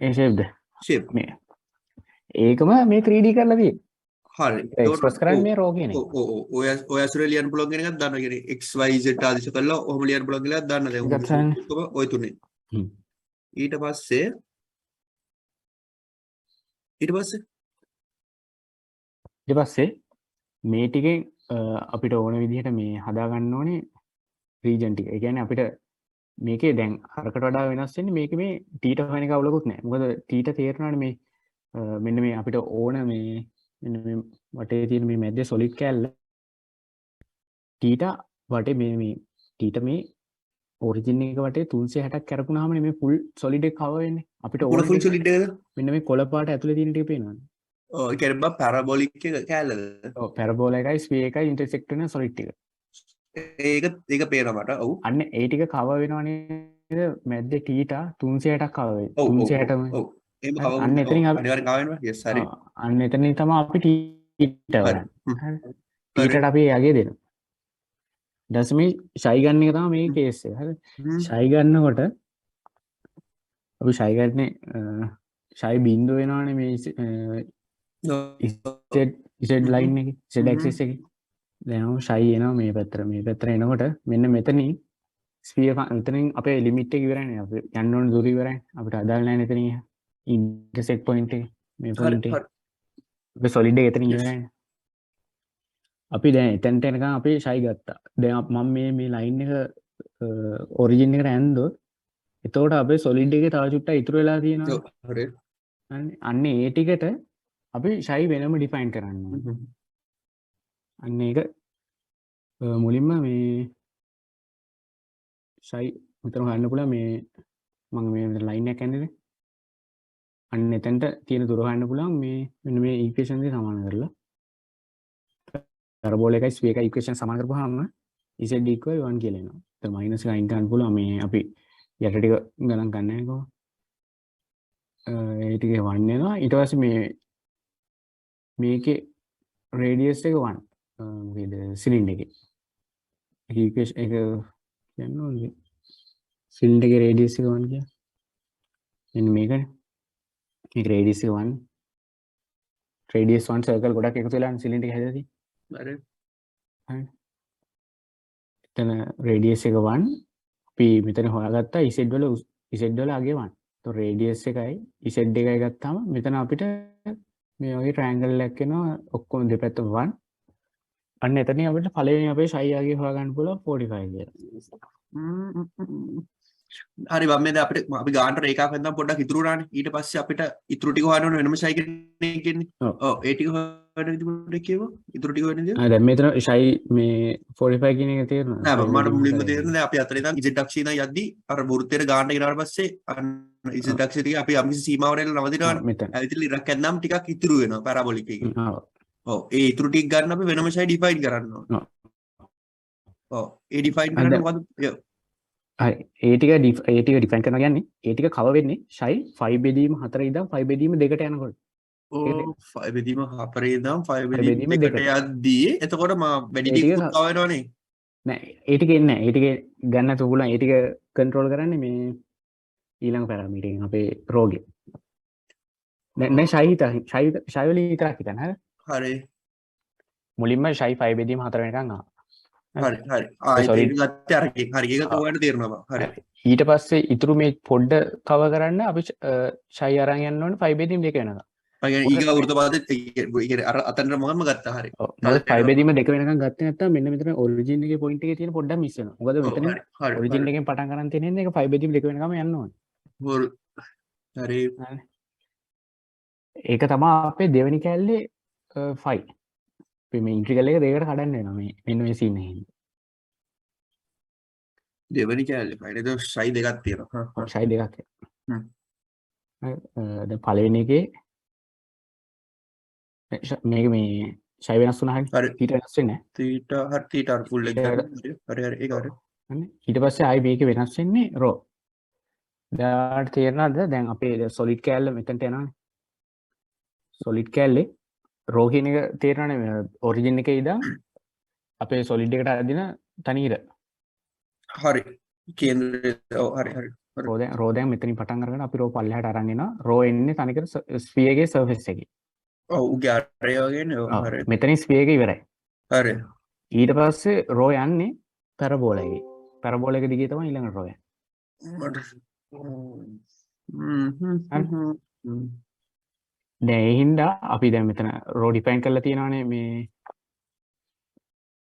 ඒ ෂේප්ද? ෂේප්. මේ ඒකම මේ 3D කරලා තියෙන්නේ. හරි. එක්ස්ප්‍රස් කරන්නේ මේ රෝ කියන එක. ඔය ඇසුරේ ලියන්න පුළුවන් කියන එකක් දන්නවා. කියන්නේ x y z ආදිශ කරලා ඔහොම ලියන්න පුළුවන් කියලා දන්න දැන්. ඔය තුනේ. ඊට පස්සේ මේ ටිකෙන් අපිට ඕන විදිහට මේ හදා ගන්න ඕනේ රීජන් ටික. ඒ කියන්නේ අපිට මේකේ දැන් අරකට වඩා වෙනස් වෙන්නේ මේකේ මේ ටීට හොයන එක අවුලකුත් නැහැ. මොකද ටීට තේරෙනවානේ මේ මෙන්න මේ අපිට ඕන මේ මෙන්න මේ වටේ තියෙන මේ මැද්දේ solid කැල්ල ටීට වටේ මේ ටීට මේ ඔරිජින් එක වටේ 360ක් කරපුණාම මේ full solid එක cover වෙන්නේ. අපිට ඕන full solid එකද? මෙන්න මේ කොළ පාට ඇතුලේ තියෙන ටික පේනවද? ඔව් ඒ කියන්නේ බා parabolic එක කැලලද? ඔව් parabola එකයි sphere එකයි intersect වෙන solid ටික. ඒක පේනවා මට. ඔව්. අන්න ඒ ටික cover වෙනවා නේද? මැද්දේ ටීට 360ක් cover වෙන්නේ. 360ම. ඔව්. එහෙම cover අන්න එතනින් අපි අනිවාර්යෙන් cover වෙනවා. yes හරි. අන්න එතනින් තමයි අපි ටීට ගන්න. හරි. ටීටට අපි යගේ දෙනවා. ඊට මේ ෂයි ගන්න එක තමයි මේ කේස් එක. හරි. ෂයි ගන්නකොට අපි ෂයි ගන්නේ ෂයි බිඳුව වෙනවානේ මේ z line එකේ z axis එකේ. දැන් ෂයි එනවා මේ පැත්තට එනකොට මෙන්න මෙතනින් ස්ෆියර් මෙතනින් අපේ ලිමිට් එක ඉවරයිනේ. අපි යන්න ඕන දුර ඉවරයිනේ. අපිට අදාළ නැහැ මෙතනින් ඉන්ටර්සෙක්ට් පොයින්ට් එක මේ පොයින්ට් එක. අපි සොලිඩ් එක එතනින් ඉවරයිනේ. අපි දැන් එතනට එනකන් අපි ෂයි ගත්තා. දැන් මම මේ ලයින් එක ඔරිජින් එකට ඇන්දොත් එතකොට අපේ සොලිඩ් එකේ තව චුට්ටක් ඉතුරු වෙලා තියෙනවා. හරි. අන්න ඒ ටිකට අපි ෂයි වෙනම ඩිෆයින් කරන්න ඕනේ. අන්න ඒක මුලින්ම මේ ෂයි මෙතන ගන්න පුළුවන් මේ මම මේ ලයින් එකක් ඇන්දේ. අන්න එතනට තියෙන දුර ගන්න පුළුවන් මේ මෙන්න මේ ඉක්වේෂන් දෙක සමාන කරලා parabola එකයි sphere එකයි ඉක්වේෂන් සමාන කරපුවාම z = 1 කියලා එනවා. එතන මයිනස් එකෙන් ගන්න පුළුවන් මේ අපි යට ටික ගණන් ගන්න නැහැ කොහොමද? ඒ ටික 1 වෙනවා. ඊට පස්සේ මේකේ රේඩියස් එක 1. මොකද සිලින්ඩර් එකේ. ඒක ඉක්වේෂන් එක කියන්නේ ඕනේ. සිලින්ඩර් එකේ රේඩියස් එක 1 කියන්නේ. මෙන්න මේකනේ. මේක රේඩියස් එක 1. රේඩියස් 1 සර්කල් ගොඩක් එකතු වෙලා සිලින්ඩර් එක හැදලා තියෙන්නේ. හරි. හරි. මෙතන රේඩියස් එක 1 අපි මෙතන හොයාගත්තා z වල z වල අගේ 1. તો රේඩියස් එකයි z එකයි ගත්තාම මෙතන අපිට මේ වගේ ට්‍රයැන්ගල් එකක් එනවා ඔක්කොම දෙපැත්ත 1. අන්න එතනින් අපිට පළවෙනි අපේ ෂයි ආගේ හොයාගන්න පුළුවන් 45 කියලා. හරි බම් මේ දැන් අපිට අපි ගානට රේඛාවක් හදන්න පොඩ්ඩක් ඉතුරු වුණානේ. ඊට පස්සේ අපිට ඉතුරු ටික හොයන්න ඕන වෙනම ෂයි කෙනෙක් ඉන්නේ. ඔව් ඒ ටික හොයන්න ඉතුරු කියව. ඉතුරු ටික හොයන්න ඉතින්. දැන් මෙතන ෂයි මේ 45 කියන එක තේරෙනවද? නෑ මට මුලින්ම තේරෙන්නේ දැන් අපි අතේ ඉඳන් z අක්ෂය ඉඳන් යද්දි අර වෘත්තයට ගානට ගෙනාවට පස්සේ අන්න z අක්ෂය ටික අපි යම්කිසි සීමාවකට නවතිනවනේ. මෙතන. ඇවිත් ඉරක් ඇද්දාම ටිකක් ඉතුරු වෙනවා පැරබොලික් එකේ. ඔව්. ඔව් ඒ ඉතුරු ටික ගන්න අපි වෙනම ෂයි ඩිෆයින් කරන්න ඕන. ඔව්. ඔව් ඒ ඩිෆයින් කරන්න මොකද? හරි ඒ ටික ඩිෆයින් කරනවා කියන්නේ ඒ ටික කව වෙන්නේ ෂයි 5 බෙදීම 4 ඉඳන් 5 බෙදීම 2ට යනකොට. ඔව් 5 බෙදීම 4 ඉඳන් 5 බෙදීම බෙදීම 2ට යද්දී එතකොට මා වැඩි ටික කව වෙනවනේ. නෑ ඒ ටික එන්නේ නෑ. ඒ ටික ගන්න තුගුලන් ඒ ටික කන්ට්‍රෝල් කරන්නේ මේ ඊළඟ පැරාමීටර් එකෙන් අපේ රෝගේ. දැන් ෂයි වලින් විතරක් හිතන්න හරි. හරි. මුලින්ම ෂයි 5 බෙදීම 4 වෙනකන් ආවා. හරි හරි. ඒක ගත්තේ අර එකෙන්. හරි ඒක ඔයාලට තේරෙනවා. හරි. ඊට පස්සේ ඉතුරු මේ පොඩ්ඩ කව කරන්න අපි ෂයි අරන් යන්න ඕනේ 5 බෙදීම 2 වෙනකන්. ඊගා වෘත්තපාදෙත් ඒ අර අතනට මම ගත්තා හරි. ඔව්. මොකද 5 බෙදීම 2 වෙනකන් ගත්තේ නැත්නම් මෙන්න මෙතන ඔරිජින් එකේ පොයින්ට් එකේ තියෙන පොඩ්ඩක් මිස් වෙනවා. මොකද මෙතන ඔරිජින් එකෙන් පටන් ගන්න තියෙන්නේ ඒක 5 බෙදීම 2 වෙනකම් යන්න ඕනේ. හරි. ඒක තමයි අපේ දෙවෙනි කැලේ 5. අපි මේ ඉන්ට්‍රිගල් එක දෙකකට කඩන්න වෙනවා මේ මෙන්න මේ සීන් එකේ. දෙවෙනි කැලේ ෆයිල් එක ෂයි දෙකක් තියෙනවා. ඔව් ෂයි දෙකක් තියෙනවා. හරි. දැන් පළවෙනි එකේ මේක මේ ෂයි වෙනස් වුණා හරි. ඊට වෙනස් වෙන්නේ නැහැ. තීටා හරි තීටා ෆුල් එක හරි හරි ඒක හරි. ඊට පස්සේ ආයි මේක වෙනස් වෙන්නේ රෝ. දැන් තේරෙනවද දැන් අපේ සොලිඩ් කැලේ මෙතනට යනවානේ. සොලිඩ් කැලේ රෝ කියන එක තේරෙනවනේ ඔරිජින් එකේ ඉඳන් අපේ සොලිඩ් එකට අදින තනීර. හරි. කේන්ද්‍රය ඔව් හරි හරි. රෝ දැන් මෙතනින් පටන් අරගෙන අපි රෝ පල්ලෙහාට අරන් එනවා. රෝ එන්නේ තනිකර ස්ෆියර් එකේ සර්ෆේස් එකේ. ඔව් උගේ අරය වගේනේ ඔව් හරි. මෙතනින් ස්ෆියර් එක ඉවරයි. හරි. ඊට පස්සේ රෝ යන්නේ පැරබෝලා එකේ. පැරබෝලා එක දිගේ තමයි ඊළඟ රෝ යන්නේ. දැන් ඒ හින්දා අපි දැන් මෙතන රෝ ඩිෆයින් කරලා තියෙනවානේ මේ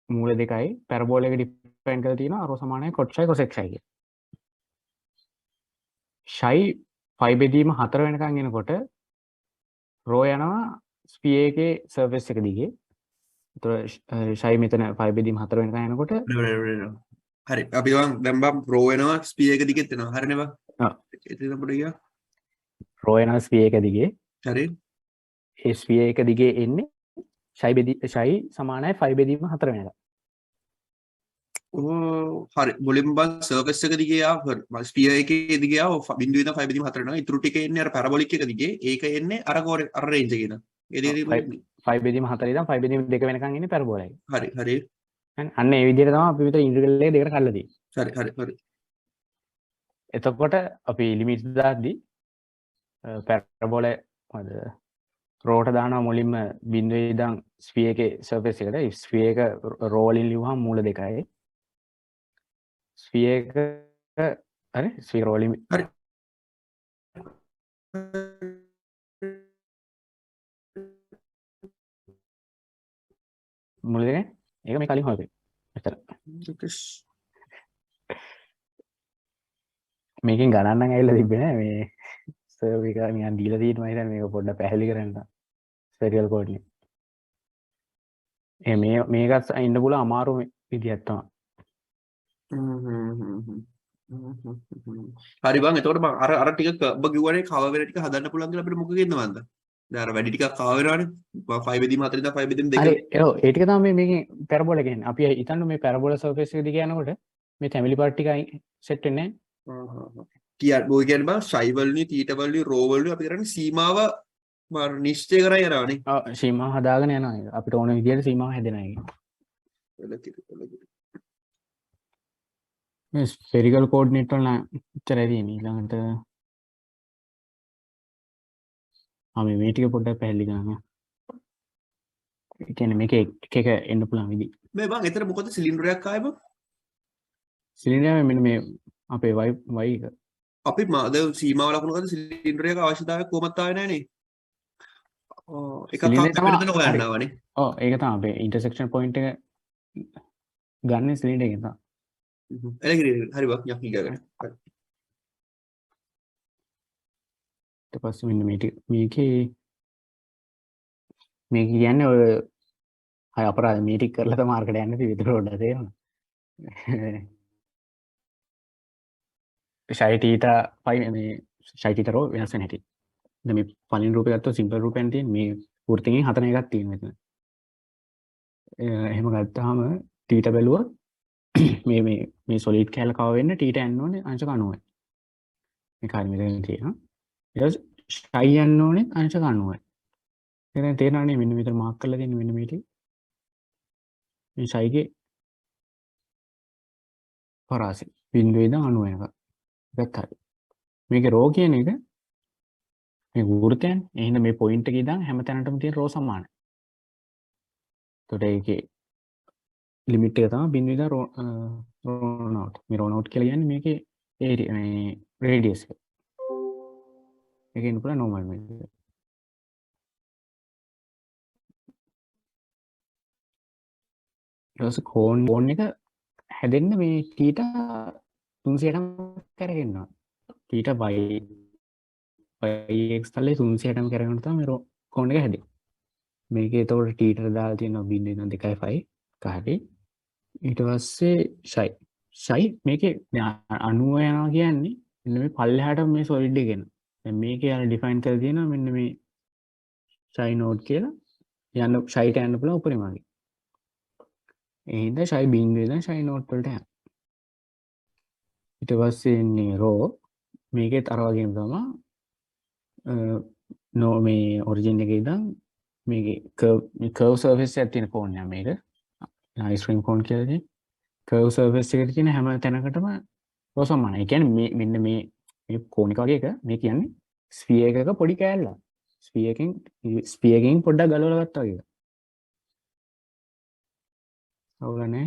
මූල දෙකයි පැරබෝලා එක ඩිෆයින් කරලා තියෙනවා රෝ සමානයි cot xi cosec xi කියලා. ෂයි 5 බෙදීම 4 වෙනකන් එනකොට රෝ යනවා ස්ෆියර් එකේ සර්ෆේස් එක දිගේ. ඒතර ෂයි මෙතන 5 බෙදීම 4 වෙනකන් එනකොට හරි. අපි දැන් බම් රෝ වෙනවා ස්ෆියර් එක දිගෙත් එනවා. හරිනේ බා. ඔව්. ඒක පොඩි ගියා. රෝ යනවා ස්ෆියර් එක දිගේ. හරි. ඒ ස්ෆියර් එක දිගේ එන්නේ ෂයි සමානයි 5 බෙදීම 4 වෙනකන්. හරි මුලින්ම සර්ෆස් එක දිගේ ආව ස්ෆියර් එකේ දිගේ ආව 0.5 බෙදීම 4 වෙනවා. ඉතුරු ටික එන්නේ අර පැරබොලික් එක දිගේ. ඒක එන්නේ අර රේන්ජ් එකේ ඉඳන්. ඒ දිගේ 5 බෙදීම 4 ඉඳන් 5 බෙදීම 2 වෙනකන් ඉන්නේ පැරබෝලා එකේ. හරි හරි. අන්න ඒ විදිහට තමයි අපි මෙතන ඉන්ටග්‍රල් එක දෙකට කඩලා තියෙන්නේ. හරි හරි හරි. එතකොට අපි ලිමිට්ස් දාද්දී පැරබෝලා මොකද රෝට දානවා මුලින්ම බිඳුවේ ඉඳන් ස්ෆියර් එකේ සර්ෆේස් එකට. ස්ෆියර් එක රෝ වලින් ලියුවහම මූල දෙකයි. ස්ෆියර් එක හරි ස්ෆියර් වලින් හරි. මූල දෙකයි. ඒක මේ කලින් හොයපේ. එතන. මේකෙන් ගණන් නම් ඇවිල්ලා තිබ්බේ නෑ මේ සර්වර් එක නිකන් දීලා තියෙනවා හිතන්නේ මේක පොඩ්ඩක් පැහැදිලි කරන්න. සීරියල් කෝඩ් එක. මේකත් ඉන්න පුළුවන් අමාරු විදියක් තමයි. හරි බං එතකොට මම අර ටික ඔබ කිව්වනේ කව වෙන ටික හදන්න පුළුවන් කියලා අපිට මොකද කියන්න මන්ද? දැන් අර වැඩි ටිකක් කව වෙනවානේ. 5 බෙදීම 4 ඉඳන් 5 බෙදීම 2. හරි ඒ ටික තමයි මේකේ පැරබෝලා කියන්නේ. අපි හිතන්නේ මේ පැරබෝලා සර්ෆේස් එක දිගේ යනකොට මේ ෆැමිලි පාර්ට් ටික සෙට් වෙන්නේ නැහැ. බෝ කියන්නේ බං ෂයි වලින් තීටා වලින් රෝ වලින් අපි කරන්නේ සීමාව නිශ්චය කරලා යනවානේ. ඔව් සීමාව හදාගෙන යනවා ඒක. අපිට ඕන විදියට සීමාව හැදෙනවා ඒක. මේ ස්ෆෙරිකල් කෝඩිනේට් වල ඉතරයි තියෙන්නේ. ඊළඟට මේ ටික පොඩ්ඩක් පැහැදිලි කරන්න. ඒ කියන්නේ මේක එක එන්න පුළුවන් විදි. මේ බං එතන මොකද සිලින්ඩරයක් ආයේ බං? සිලින්ඩර් මෙන්න මේ අපේ y එක. අපි මාද සීමාව ලකුණුකද සිලින්ඩර් එක අවශ්‍යතාවය කොහොමත් ආවේ නැහනේ. එකක් සිලින්ඩර් කවුන්ට් තමයි එකට හොයන්න හරි. ආවනේ. ඔව් ඒක තමයි අපේ ඉන්ටර්සෙක්ෂන් පොයින්ට් එක ගන්න සිලින්ඩර් එකෙන් තමයි. එලගිරි හරි වක් යකි ගන්න. ඊට පස්සේ මෙන්න මේකේ මේක කියන්නේ ඔය අය අපරාධ මේ ටික කරලා තමයි මාර්කට් යන්න තියෙන්නේ විතර පොඩ්ඩක් තේරෙනවද? ෂයි තීටා පයි මේ ෂයි තීටා රෝ වෙනස් වෙන හැටි. දැන් මේ පළවෙනි රූපේ ගත්තොත් සිම්පල් රූපෙන් තියෙන මේ වෘත්තයෙන් හතර එකක් තියෙනවා මෙතන. එහෙම ගත්තාම තීටා බැලුවොත් මේ සොලිඩ් කැල කව වෙන්න තීටා යන්න ඕනේ අංශක 90යි. මේක හරිය මෙතන තියෙනවා. ඊට පස්සේ ෂයි යන්න ඕනේ අංශක 90යි. දැන් තේරෙනවනේ මෙන්න මෙතන මාක් කරලා තියෙන්නේ මෙන්න මේ ටික. මේ ෂයිගේ පරාසය 0.90 වෙනකම්. ඒකත් හරි. මේකේ රෝ කියන එක මේ වෘත්තයන් එහෙනම් මේ පොයින්ට් එකේ ඉඳන් හැම තැනටම තියෙන රෝ සමානයි. එතකොට ඒකේ ලිමිට් එක තමයි 0 රෝ නෝට්. මේ රෝ නෝට් කියලා කියන්නේ මේකේ ඒරියා මේ රේඩියස් එක. ඒකේ ඉන්න පුළුවන් නෝමල් මේක. ඊට පස්සේ කෝන් එක හැදෙන්න මේ තීටා 360ම කරගෙනවා. තීටා yx තලයේ 360ම කරගෙන තමයි මේ කෝන් එක හැදෙන්නේ. මේකේ එතකොට තීටා දාලා තියෙනවා 0.25 කාටි. ඊට පස්සේ ෂයි මේකේ 90 යනවා කියන්නේ මෙන්න මේ පල්ලෙහාට මේ සොලිඩ් එක එනවා. දැන් මේකේ අර ඩිෆයින් කරලා තියෙනවා මෙන්න මේ ෂයි නෝඩ් කියලා. යන්න ෂයිට යන්න පුළුවන් උපරිමයි. ඒ හින්දා ෂයි බිංදුවේ ඉඳන් ෂයි නෝඩ් වලට යනවා. ඊට පස්සේ එන්නේ රෝ මේකෙත් අර වගේම තමයි නෝ මේ ඔරිජින් එකේ ඉඳන් මේකේ කර්ව් සර්ෆේස් එකක් තියෙන කෝන් එක මේක අයිස්ක්‍රීම් කෝන් කියලා තියෙන කර්ව් සර්ෆේස් එකට තියෙන හැම තැනකටම රෝ සමානයි. ඒ කියන්නේ මෙන්න මේ කෝන් එක වගේ එක මේ කියන්නේ ස්ෆියර් එකක පොඩි කෑල්ලක්. ස්ෆියර් එකකින් පොඩ්ඩක් ගලවලා ගත්තා වගේ. අවුලනේ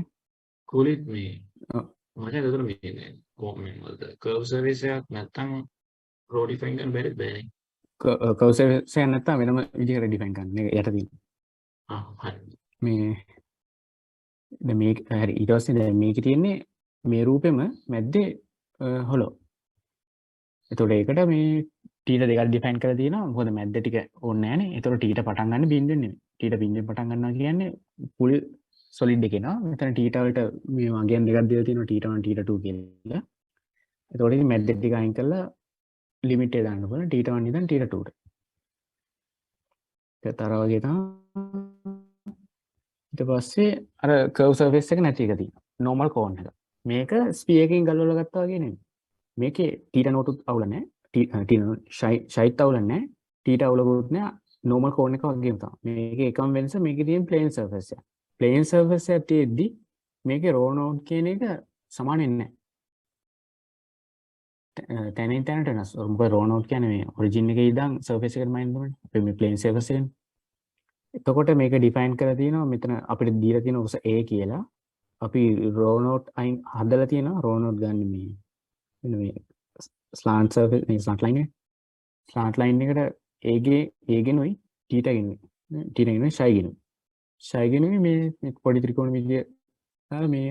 කුලිත් මේ ඔව්. මචං ඒතර මේ කොමෙන්ට් වලද කර්ව් සර්විස් එකක් නැත්තම් රෝ ඩිෆයින් කරන්න බැරිද බෑනේ. කර්ව් සර්ෆේස් එක නැත්තම් වෙනම විදිහකට ඩිෆයින් කරන්න. මේක යට තියෙන. හරි. මේ දැන් මේක හරි ඊට පස්සේ දැන් මේකේ තියෙන්නේ මේ රූපෙම මැද්දේ හොලෝ. එතකොට ඒකට මේ ටීට දෙකක් ඩිෆයින් කරලා තියෙනවා. මොකද මැද්ද ටික ඕනේ නැහනේ. එතකොට ටීට පටන් ගන්න බින්දුවෙන් නෙමෙයි. ටීට බින්දුවෙන් පටන් ගන්නවා කියන්නේ ෆුල් සොලිඩ් එකේ නවා. මෙතන ටීට වලට මේ වගයන් දෙකක් දීලා තියෙනවා ටීට 1 ටීට 2 කියලා. එතකොට ඉතින් මැද්ද ටික අයින් කරලා ලිමිට් එක දාන්න පුළුවන් ටීට 1 ඉඳන් ටීට 2ට. ඒත් අර වගේ තමයි ඊට පස්සේ අර කර්ව් සර්ෆේස් එක නැති එක තියෙනවා. නෝමල් කෝන් එක. මේක ස්පියර් එකකින් ගලවලා ගත්තා වගේ නෙමෙයි. මේකේ ටීට නෝටුත් අවුල නැහැ. ෂයිත් අවුල නැහැ. ටීට අවුලකුත් නැහැ. නෝමල් කෝන් එක වගේම තමයි. මේකේ එකම වෙනස මේකේ තියෙන ප්ලේන් සර්ෆේස් එක. ප්ලේන් සර්ෆේස් එක තියෙද්දි මේකේ රෝ නෝඩ් කියන එක සමාන වෙන්නේ නැහැ. තැනින් තැනට වෙනස්. මොකද රෝ නෝඩ් කියන්නේ මේ ඔරිජින් එකේ ඉඳන් සර්ෆේස් එකට මයින් දුන්නේ. අපි මේ ප්ලේන් සර්ෆේස් එකනේ. එතකොට මේක ඩිෆයින් කරලා තියෙනවා මෙතන අපිට දීලා තියෙන උස A කියලා. අපි රෝ නෝඩ් අයින් හදලා තියෙනවා. රෝ නෝඩ් ගන්න මේ මෙන්න මේ ස්ලාන්ට් සර්ෆේස් මේ ස්ලාන්ට් ලයින් එක. ස්ලාන්ට් ලයින් එකට A ගෙනුයි θ ගෙනුයි. θ ගෙනුයි ෂයි ගෙනුයි. ෂයි ගෙනුයි මේ පොඩි ත්‍රිකෝණ විදිය දාලා මේ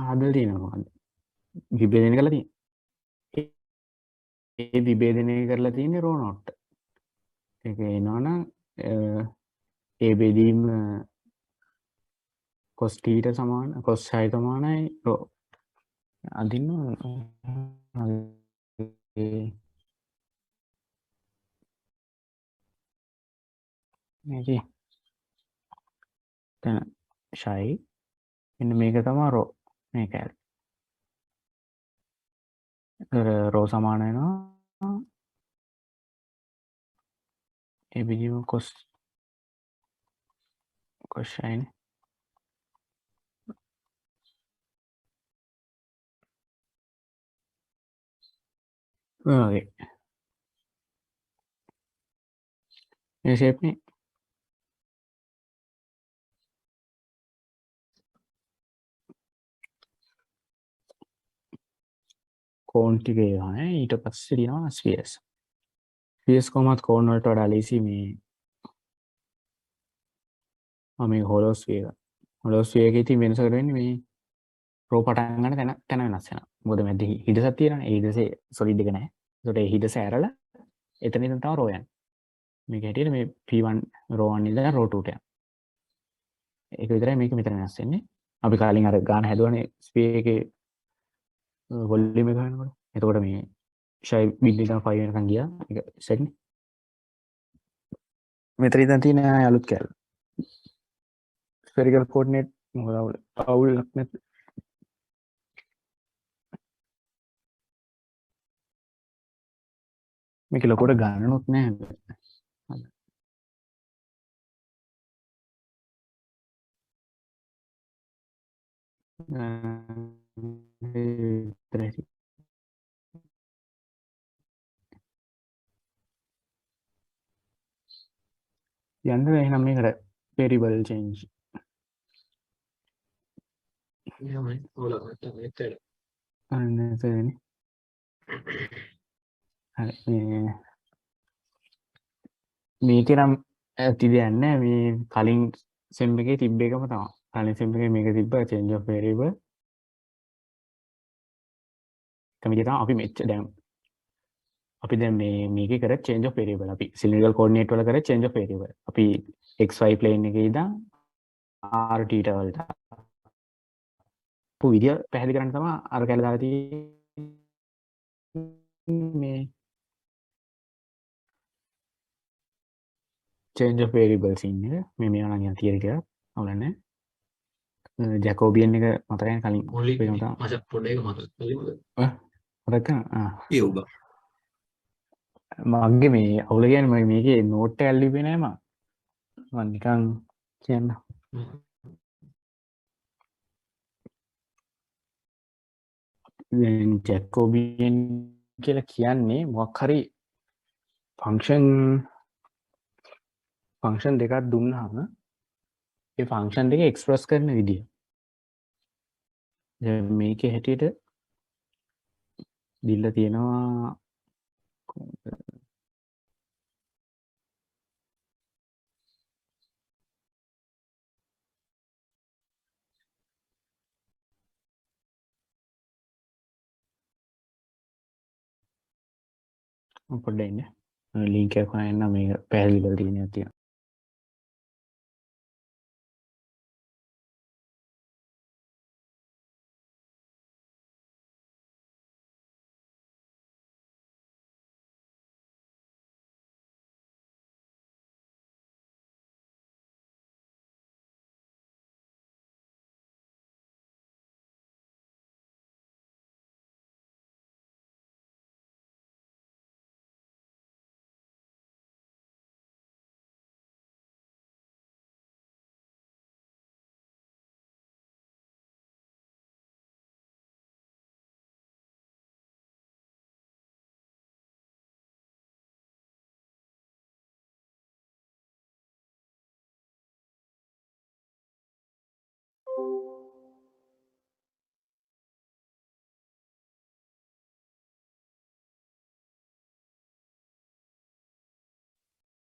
හදලා තියෙනවා මොකද්ද? විභේදනය කරලා තියෙනවා. ඒ විභේදනය කරලා තියෙන්නේ රෝ නෝට්. ඒක එනවනම් ඒ බෙදීම cos θ සමාන cos ෂයි සමානයි රෝ. අදින්න මේකේ දැන් ෂයි මෙන්න මේක තමයි රෝ මේක රෝ සමාන වෙනවා ඒ බෙදීම cos ෂයිනේ ඔය මේ ෂේප් නේ කෝන් ටික ඒවා නේ. ඊට පස්සේ තියෙනවා ස්ෆියර්ස්. ස්ෆියර්ස් කොහොමත් කෝන් වලට වඩා ලේසි මේ මේ හෝලෝ ස්ෆියර්. හෝලෝ ස්ෆියර් එකේ තියෙන වෙනසකට වෙන්නේ මේ රෝ පටන් ගන්න තැන වෙනස් වෙනවා. මොකද මැද හිඩසක් තියෙනවානේ. ඒ හිඩසේ සොලිඩ් එක නැහැ. ඒකට ඒ හිඩස ඇරලා එතන ඉඳන් තමයි රෝ යන්නේ. මේක හැටියට මේ P1 රෝ 1 ඉඳලා රෝ 2 ට යනවා. ඒක විතරයි මේක මෙතන වෙනස් වෙන්නේ. අපි කලින් අර ගාන හැදුවනේ ස්පීකර් එකේ වොලියුම් එක ගන්නකොට. එතකොට මේ ෂයි බිල් ඉඳන් 5 වෙනකන් ගියා. ඒක සෙට් නේ. මෙතන ඉඳන් තියෙන අලුත් කැල. ස්ෆෙරිකල් කෝඩිනේට් මොකද අවුල් නැත්. මේක ලොකුට ගන්නනොත් නෑ. යන්න එහෙනම් මේකට variable change එහෙමයි ඕලකට මෙතන අන්න එතනනේ. හරි මේකේ නම් ඇති දෙයක් නැහැ. මේ කලින් සෙම් එකේ තිබ්බ එකම තමයි. කලින් සෙම් එකේ මේක තිබ්බ change of variable. කමිටිය තමයි අපි මෙච්චර දැන් අපි දැන් මේකේ කරේ change of variable. අපි cylindrical coordinate වල කරේ change of variable. අපි xy plane එකේ ඉඳන් r theta වලට විදිය පැහැදිලි කරන්න තමයි අර කැල දාලා තියෙන්නේ මේ change of variables ඉන්නේ. මේ මේවා නම් යන තියරි ටික අවුලන්නේ. ජැකෝබියන් එක මතකයි කලින් මොලික් වෙනම තමයි. මචං පොඩ්ඩක් ඒක මතක කලින්ද මතක ඒ ඔබ මගේ මේ අවුල කියන්නේ මම මේකේ නෝට් එකක් ලිව්වේ නෑ මම නිකන් කියන්න. ජැකෝබියන් කියලා කියන්නේ මොකක් හරි ෆන්ක්ෂන් දෙකක් දුන්නාම ඒ ෆන්ක්ෂන් දෙක එක්ස්ප්‍රස් කරන විදිය. දැන් මේකේ හැටියට දීලා තියෙනවා පොඩ්ඩක් ඉන්න. ලින්ක් එක හොයන්න මේක පැහැදිලි කරලා තියෙනවා තියෙනවා.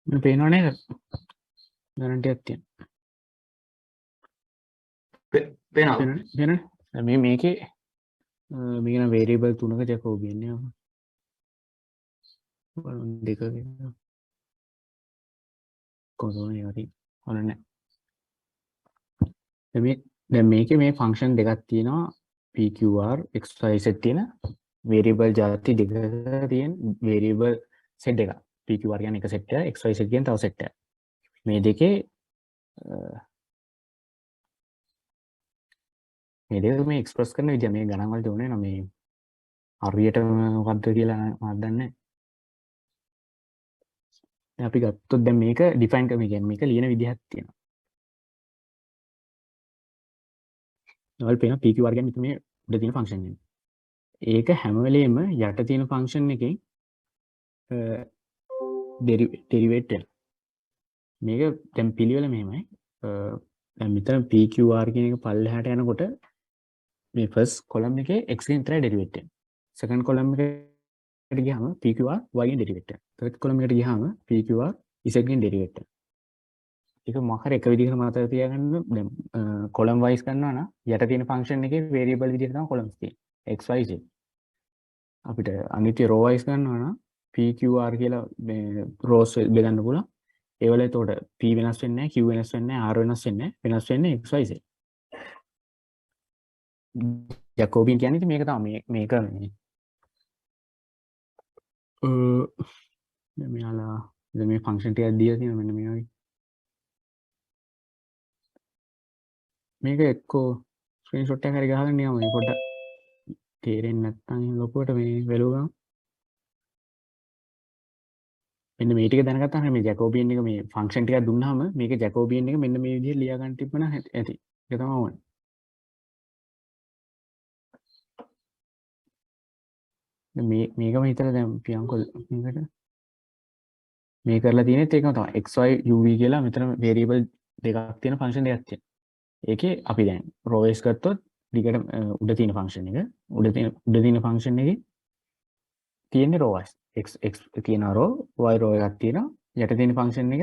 මේ පේනව නේද? ගාරන්ටියක් තියෙනවා. පේනවද? මේකේ මේක නම් variable තුනක ජැකෝබියන් නේ. බලන්න දෙකක කොහොමද යටි හොරන්නේ. දැන් මේකේ මේ ෆන්ක්ෂන් දෙකක් තියෙනවා pqr xyz තියෙන variable ಜಾති දෙකක තියෙන variable set එකක්. pqr කියන්නේ එක set එකක්, xyz කියන්නේ තව set එකක්. මේ දෙකේ මේ දෙක මේ එක්ස්ප්‍රස් කරන විදිය මේ ගණන් වලට උනේ නම් මේ හරියට මොකද්ද කියලා මම දන්නේ නැහැ. දැන් අපි ගත්තොත් දැන් මේක ඩිෆයින් කරමු කියන්නේ මේක ලියන විදිහක් තියෙනවා. ඔයාල පේන pqr කියන්නේ මේ උඩ තියෙන ෆන්ක්ෂන් එක. ඒක හැම වෙලෙම යට තියෙන ෆන්ක්ෂන් එකෙන් ඩෙරිවේට් වෙනවා. මේක දැන් පිළිවෙල මෙහෙමයි. දැන් මෙතන pqr කියන එක පල්ලෙහාට යනකොට මේ ෆස්ට් කොලම් එකේ x ගෙන් විතරයි ඩෙරිවේට් වෙන්නේ. second column එකට ගියාම PQR y ගෙන් derivate වෙනවා. third column එකට ගියාම PQR z ගෙන් derivate වෙනවා. ඒක මොකක් හරි එක විදිහකට මතක තියාගන්න දැන් column wise කරනවා නම් යට තියෙන function එකේ variable විදිහට තමයි columns තියෙන්නේ x y z. අපිට අනිත්‍ය row wise කරනවා නම් PQR කියලා මේ rows බෙදන්න පුළුවන්. ඒ වල එතකොට p වෙනස් වෙන්නේ නැහැ, q වෙනස් වෙන්නේ නැහැ, r වෙනස් වෙන්නේ නැහැ. වෙනස් වෙන්නේ x y z. ජැකෝබින් කියන්නේ ඉතින් මේක තමයි මේක මේ දැන් මෙයාලා දැන් මේ ෆන්ක්ෂන් ටිකක් දීලා තියෙනවා මෙන්න මේ වගේ. මේක එක්කෝ ස්ක්‍රීන්ෂොට් එකක් හරි ගහගන්න යමු. මේ පොඩ්ඩක් තේරෙන්නේ නැත්නම් එහෙම ලොකුවට මේ වැලුව ගමු. මෙන්න මේ ටික දැනගත්තාම මේ ජැකෝබියන් එක මේ ෆන්ක්ෂන් ටිකක් දුන්නාම මේක ජැකෝබියන් එක මෙන්න මේ විදිහට ලියා ගන්න තිබ්බනම් ඇති. ඒක තමයි ඕනේ. මේකම හිතලා දැන් පියන්කොල් මේකට මේ කරලා තියෙනෙත් ඒකම තමයි xy uv කියලා මෙතන variable දෙකක් තියෙන function එකක් තියෙනවා. ඒකේ අපි දැන් row s ගත්තොත් දිගට උඩ තියෙන function එක උඩ තියෙන function එකේ තියෙන්නේ row wise x තියෙන row y row එකක් තියෙනවා. යට තියෙන function එක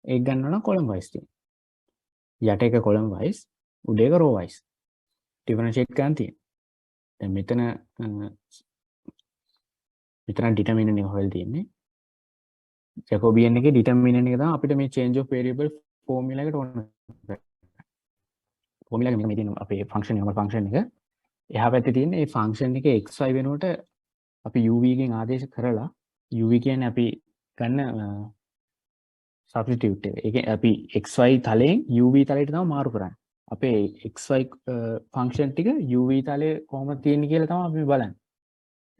ඒක ගන්නවා නම් column wise තියෙනවා. යට එක column wise උඩ එක row wise differentiate කරන්න තියෙනවා. දැන් මෙතන determinant එක හොයලා තියෙන්නේ. ජැකෝබියන් එකේ determinant එක තමයි අපිට මේ change of variable formula එකට ඕන. formula එක මේ තියෙන අපේ function එක function එක. එහා පැත්තේ තියෙන මේ function එකේ xy වෙනුවට අපි uv ගෙන් ආදේශ කරලා uv කියන්නේ අපි ගන්න substitute එක. ඒක අපි xy තලයෙන් uv තලයට තමයි මාරු කරන්නේ. අපේ xy function ටික uv තලයේ කොහොමද තියෙන්නේ කියලා තමයි අපි බලන්නේ.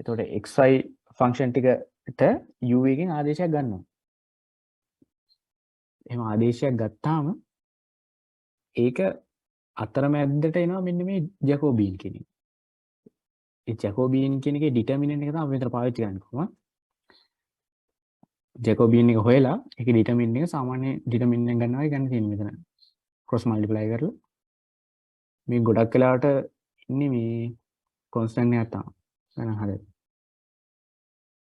එතකොට xy function ටිකට uv ගෙන් ආදේශයක් ගන්නවා. එහෙම ආදේශයක් ගත්තාම ඒක අතරමැද්දට එනවා මෙන්න මේ ජැකෝබියන් කියන එක. ඒ ජැකෝබියන් කියන එකේ ඩිටර්මිනන්ට් එක තමයි අපි මෙතන පාවිච්චි කරන්නේ කොහොමද? ජැකෝබියන් එක හොයලා ඒකේ ඩිටර්මිනන්ට් එක සාමාන්‍ය ඩිටර්මිනන්ට් එක ගන්නවා ගන්න තියෙන්නේ මෙතන. ක්‍රොස් මල්ටිප්ලයි කරලා මේ ගොඩක් වෙලාවට ඉන්නේ මේ කොන්ස්ටන්ට් එකක් තමයි. ගණන් හරියට.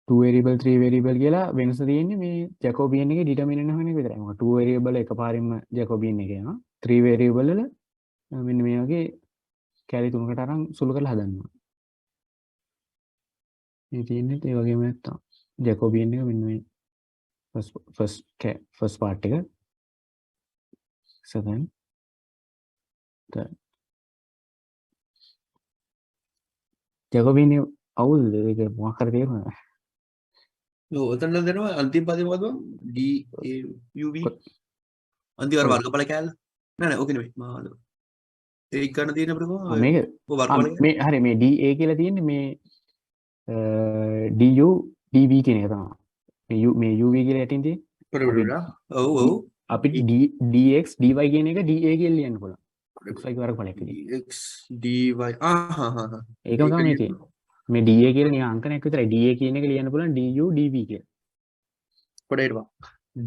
2 variable 3 variable කියලා වෙනස තියෙන්නේ මේ ජැකෝබියන් එකේ ඩිටර්මිනන්ට් හොයන එක විතරයි. මොකද 2 variable එකපාරින්ම ජැකෝබියන් එක එනවා. 3 variable වල මෙන්න මේ වගේ කැලි තුනකට අරන් සුළු කරලා හදන්නවා. මේ තියෙන්නේ ඒ වගේම නැත්තම් ජැකෝබියන් එක මෙන්න මේ first part එක second third ජැකෝබියන් එක අවුල්ද ඒක මොකක් හරි තේරුණාද? ඔතන දෙනවා අන්තිම පදේ මොකද d a u v අන්තිම වර්ගඵල කැලල නෑ නෑ ඕක නෙමෙයි මම ඒක ගන්න තියෙන අපිට කොහොමද මේක වර්ගඵල මේ හරි මේ da කියලා තියෙන්නේ මේ du dv කියන එක තමයි මේ uv කියලා යටින් තියෙන්නේ ඔව් ඔව් අපිට dx dy කියන එක da කියලා ලියන්න පුළුවන් xy වර්ගඵලයක් විදිහට x dy ඒකම තමයි මේ තියෙන්නේ මේ da කියලා නිකන් අංකණයක් විතරයි da කියන එක ලියන්න පුළුවන් du dv කියලා පොඩේට වා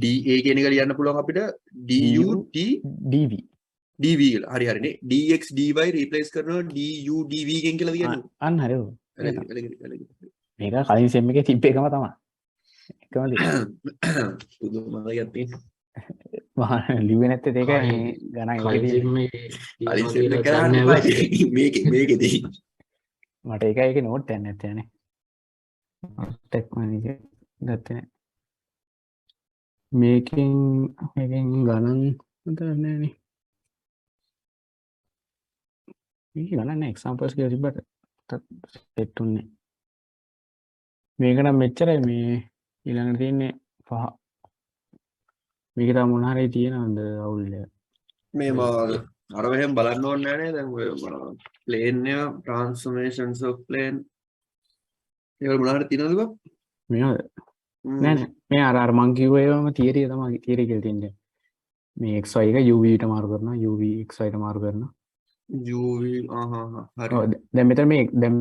da කියන එක ලියන්න පුළුවන් අපිට du dv dv කියලා හරි හරිනේ dx dy රීප්ලේස් කරනවා du dv ගෙන් කියලා කියන්නේ අන්න හරි ඔව් එලගෙන මේක කලින් සෙම් එකේ තිබ්බ එකම තමයි එකම දේ පුදුමයි යන්නේ මම ලිව්වේ නැත්තේ ඒක මේ ගණන් එකේ මේකෙදී මට ඒකයි නෝට් එකක් නැත්තේ නේ ටෙක් මැනේජර් ගත්තේ මේකෙන් ගණන් හදන්නේ නෑනේ මේක ගණන් නෑ එක්සැම්පල්ස් කියලා තිබ්බට සෙට් උන්නේ මේක නම් මෙච්චරයි මේ ඊළඟට තියෙන්නේ 5 මේක තමයි මොන හරි තියෙනවද අවුල් මේ අර වෙහෙන් බලන්න ඕනේ නෑනේ දැන් ඔය ප්ලේන් එක ට්‍රාන්ස්ෆෝමේෂන්ස් ඔෆ් ප්ලේන් ඒක මොන හරි තියෙනවද බා මේවද නෑ නෑ මේ අර මං කිව්ව ඒවාම තියරිය තමයි තියරිය කියලා තියන්නේ මේ xy එක uv ට මාරු කරනවා uv xy ට මාරු කරනවා uv හරි ඔව් දැන් මෙතන මේ දැන්